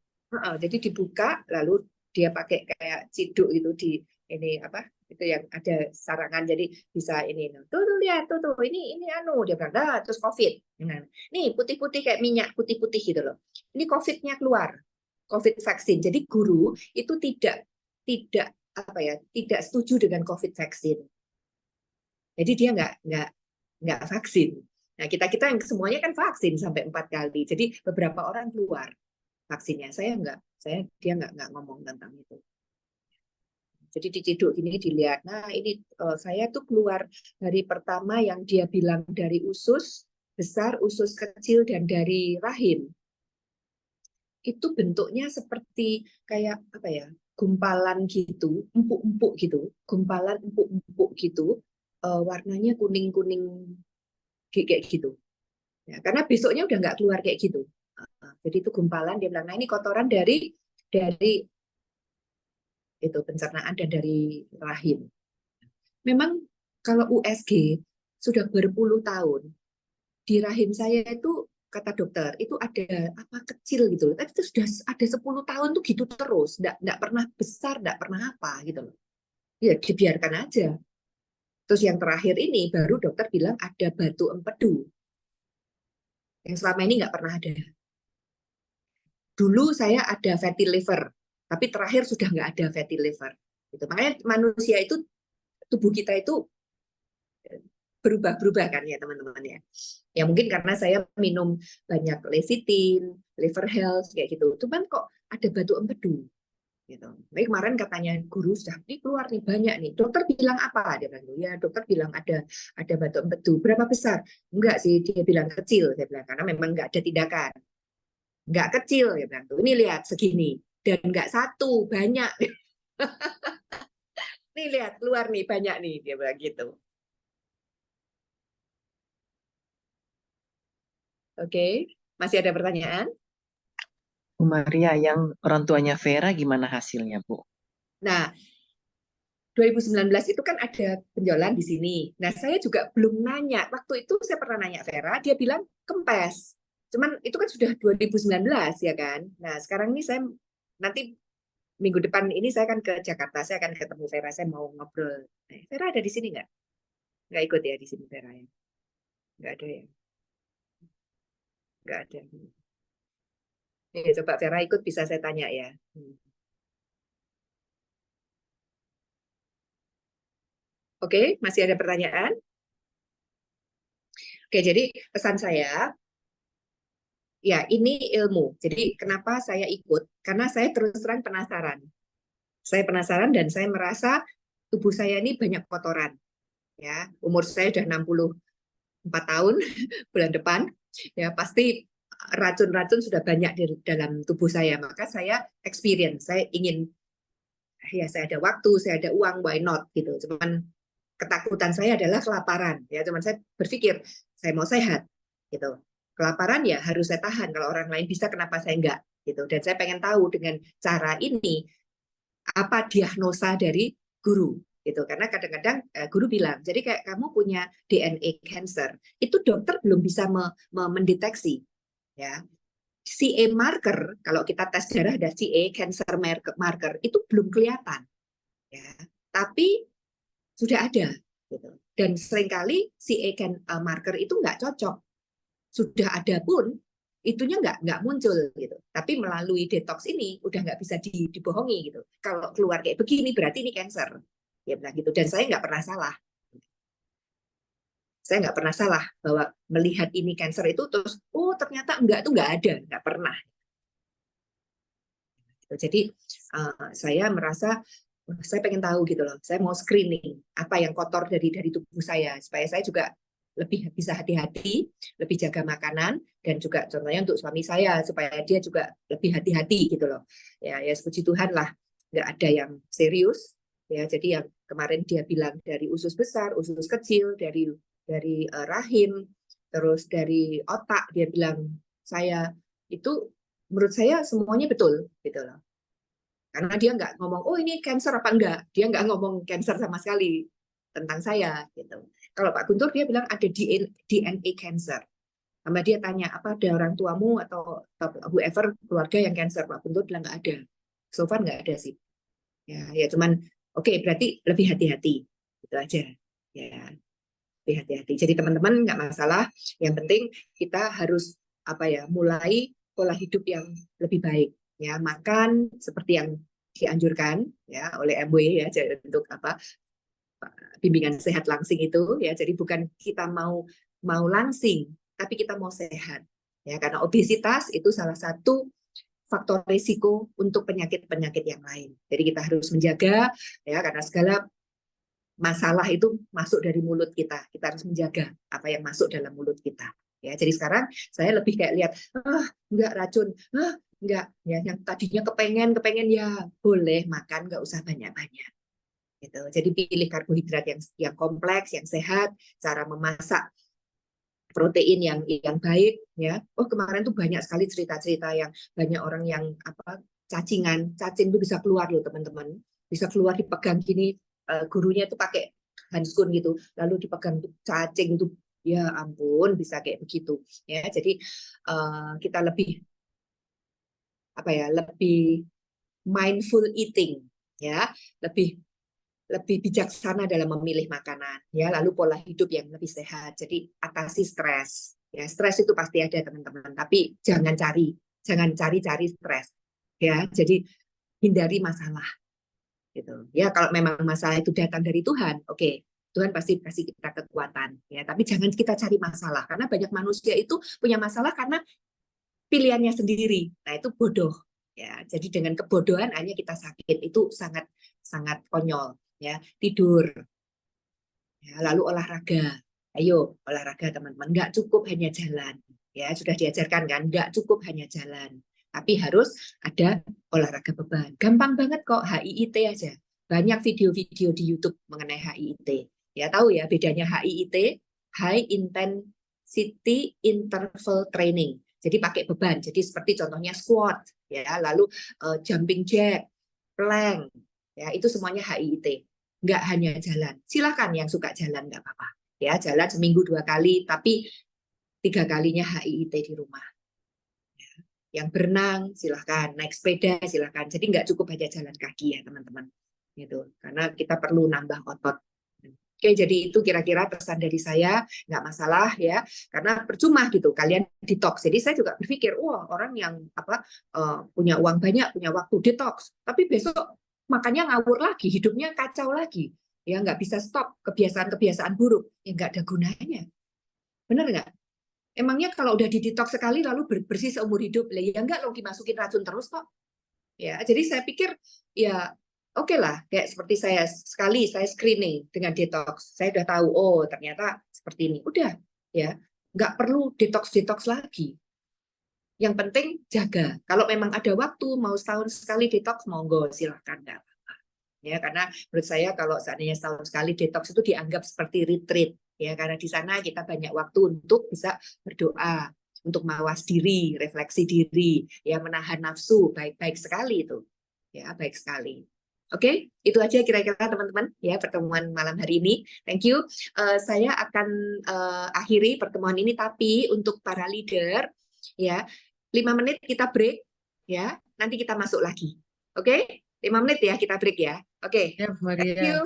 Speaker 1: Jadi dibuka, lalu dia pakai kayak ciduk gitu di ini apa? Itu yang ada sarangan, jadi bisa ini. Tuh lihat tuh ini anu dia bilang, dah terus COVID. Nah, nih putih-putih kayak minyak putih-putih gitu loh. Ini COVID-nya keluar. COVID vaksin. Jadi guru itu tidak apa ya, tidak setuju dengan COVID vaksin. Jadi dia nggak vaksin. Nah kita yang semuanya kan vaksin sampai 4 kali. Jadi beberapa orang keluar vaksinnya. Dia nggak ngomong tentang itu. Jadi diciduk gini dilihat. Nah ini saya tuh keluar dari pertama yang dia bilang dari usus besar, usus kecil, dan dari rahim. Itu bentuknya seperti kayak apa ya, gumpalan gitu, empuk-empuk gitu, gumpalan empuk-empuk gitu, warnanya kuning-kuning kayak gitu. Ya, karena besoknya udah nggak keluar kayak gitu. Jadi itu gumpalan, dia bilang, nah ini kotoran dari itu pencernaan dan dari rahim. Memang kalau USG sudah berpuluh tahun, di rahim saya itu kata dokter itu ada apa kecil gitu loh. Tapi itu sudah ada 10 tahun tuh gitu terus, enggak pernah besar, enggak pernah apa gitu loh. Ya dibiarkan aja. Terus yang terakhir ini baru dokter bilang ada batu empedu. Yang selama ini enggak pernah ada. Dulu saya ada fatty liver, tapi terakhir sudah enggak ada fatty liver. Gitu. Makanya manusia itu, tubuh kita itu berubah-berubah kan ya teman-teman ya. Ya mungkin karena saya minum banyak lecithin, liver health kayak gitu. Cuman kok ada batu empedu gitu. Baik kemarin katanya guru sudah keluar nih banyak nih. Dokter bilang apa? Dia bilang ya dokter bilang ada batu empedu. Berapa besar? Enggak sih, dia bilang kecil. Saya bilang karena memang enggak ada tindakan. Enggak kecil ya bilang. Ini lihat segini dan enggak satu, banyak. Nih lihat keluar nih banyak nih, dia bilang gitu. Oke, masih ada pertanyaan?
Speaker 4: Bu Maria, yang orang tuanya Vera gimana hasilnya Bu?
Speaker 1: Nah, 2019 itu kan ada penjualan di sini. Nah, saya juga belum nanya. Waktu itu saya pernah nanya Vera, dia bilang kempes. Cuman itu kan sudah 2019 ya kan. Nah, sekarang ini saya nanti minggu depan ini saya akan ke Jakarta, saya akan ketemu Vera, saya mau ngobrol. Vera ada di sini nggak? Nggak ikut ya di sini Vera ya? Nggak ada ya? Nggak ada. Coba Vera ikut bisa saya tanya ya. Oke, masih ada pertanyaan? Oke, jadi pesan saya, ya ini ilmu. Jadi kenapa saya ikut? Karena saya terus terang penasaran. Saya penasaran dan saya merasa tubuh saya ini banyak kotoran. Ya, umur saya sudah 64 tahun bulan depan. Ya, pasti racun-racun sudah banyak di dalam tubuh saya. Maka saya experience, saya ingin ya saya ada waktu, saya ada uang, why not gitu. Cuman ketakutan saya adalah kelaparan. Ya, cuman saya berpikir saya mau sehat gitu. Kelaparan ya harus saya tahan. Kalau orang lain bisa, kenapa saya enggak? Gitu. Dan saya pengen tahu dengan cara ini apa diagnosa dari guru gitu, karena kadang-kadang guru bilang jadi kayak kamu punya DNA cancer itu dokter belum bisa mendeteksi ya, CA marker, kalau kita tes darah ada CA cancer marker itu belum kelihatan, ya. Tapi sudah ada, gitu. Dan seringkali CA marker itu nggak cocok. Sudah ada pun itunya nggak muncul gitu. Tapi melalui detox ini udah nggak bisa dibohongi gitu. Kalau keluar kayak begini berarti ini cancer, ya bilang gitu. Dan saya nggak pernah salah. Saya nggak pernah salah bahwa melihat ini cancer itu terus, oh ternyata enggak, tuh nggak ada, nggak pernah. Jadi saya merasa saya pengen tahu gitu loh. Saya mau screening apa yang kotor dari tubuh saya supaya saya juga lebih bisa hati-hati, lebih jaga makanan, dan juga contohnya untuk suami saya supaya dia juga lebih hati-hati gitu loh. Ya puji Tuhan lah, nggak ada yang serius. Ya jadi yang kemarin dia bilang dari usus besar, usus kecil, dari rahim, terus dari otak, dia bilang saya itu menurut saya semuanya betul gitu loh. Karena dia nggak ngomong, oh ini cancer apa enggak. Dia nggak ngomong cancer sama sekali tentang saya. Gitu. Kalau Pak Guntur dia bilang ada DNA cancer. Sama dia tanya, apa ada orang tuamu atau whoever keluarga yang cancer? Pak Guntur bilang nggak ada. So far nggak ada sih. Ya cuman, oke, berarti lebih hati-hati. Itu aja. Ya, lebih hati-hati. Jadi teman-teman nggak masalah. Yang penting kita harus mulai pola hidup yang lebih baik. Ya, makan seperti yang dianjurkan ya oleh MW ya untuk bimbingan sehat langsing itu ya. Jadi bukan kita mau langsing, tapi kita mau sehat. Ya, karena obesitas itu salah satu faktor risiko untuk penyakit-penyakit yang lain. Jadi kita harus menjaga ya, karena segala masalah itu masuk dari mulut kita. Kita harus menjaga apa yang masuk dalam mulut kita. Ya, jadi sekarang saya lebih kayak lihat, enggak racun, enggak, ya yang tadinya kepengen ya boleh makan, nggak usah banyak-banyak. Gitu. Jadi pilih karbohidrat yang kompleks, yang sehat, cara memasak protein yang baik, ya. Oh kemarin tuh banyak sekali cerita-cerita yang banyak orang yang cacing itu bisa keluar loh teman-teman, bisa keluar dipegang gini, gurunya itu pakai handskun gitu, lalu dipegang cacing itu. Ya ampun, bisa kayak begitu ya. Jadi kita lebih lebih mindful eating ya, lebih bijaksana dalam memilih makanan ya, lalu pola hidup yang lebih sehat. Jadi atasi stres ya. Stres itu pasti ada teman-teman, tapi jangan cari stres ya. Jadi hindari masalah gitu ya. Kalau memang masalah itu datang dari Tuhan, oke, Tuhan pasti kasih kita kekuatan ya, tapi jangan kita cari masalah, karena banyak manusia itu punya masalah karena pilihannya sendiri. Nah, itu bodoh ya. Jadi dengan kebodohan hanya kita sakit, itu sangat sangat konyol ya. Tidur ya, lalu olahraga. Ayo olahraga teman-teman, nggak cukup hanya jalan ya, sudah diajarkan kan, nggak cukup hanya jalan, tapi harus ada olahraga beban. Gampang banget kok, HIIT aja. Banyak video-video di YouTube mengenai HIIT. Ya tahu ya bedanya HIIT, High Intensity Interval Training. Jadi pakai beban. Jadi seperti contohnya squat, ya, lalu jumping jack, plank, ya itu semuanya HIIT. Nggak hanya jalan. Silakan yang suka jalan nggak apa-apa. Ya jalan seminggu 2 kali, tapi 3 kalinya HIIT di rumah. Yang berenang silahkan, naik sepeda silahkan. Jadi nggak cukup hanya jalan kaki ya teman-teman. Gitu. Karena kita perlu nambah otot. Oke, jadi itu kira-kira pesan dari saya, nggak masalah ya, karena percuma gitu kalian detox. Jadi saya juga berpikir, wah orang yang punya uang banyak, punya waktu detox, tapi besok makannya ngawur lagi, hidupnya kacau lagi, ya nggak bisa stop kebiasaan-kebiasaan buruk, ya nggak ada gunanya, benar nggak? Emangnya kalau udah di detox sekali lalu bersih seumur hidup, ya nggak lo dimasukin racun terus kok. Ya, jadi saya pikir ya oke lah, kayak seperti saya screening dengan detox, saya udah tahu, oh ternyata seperti ini, udah ya, nggak perlu detox lagi. Yang penting jaga. Kalau memang ada waktu, mau setahun sekali detox, monggo silahkan, nggak apa-apa. Ya, karena menurut saya kalau seandainya setahun sekali detox itu dianggap seperti retreat, ya, karena di sana kita banyak waktu untuk bisa berdoa, untuk mawas diri, refleksi diri, ya menahan nafsu, baik-baik sekali itu, ya baik sekali. Oke, itu aja kira-kira teman-teman ya pertemuan malam hari ini. Thank you. Saya akan akhiri pertemuan ini, tapi untuk para leader ya 5 menit kita break ya. Nanti kita masuk lagi. Oke? 5 menit ya kita break ya. Oke.
Speaker 2: Ya, Bu
Speaker 1: Thank
Speaker 2: Maria.
Speaker 1: you.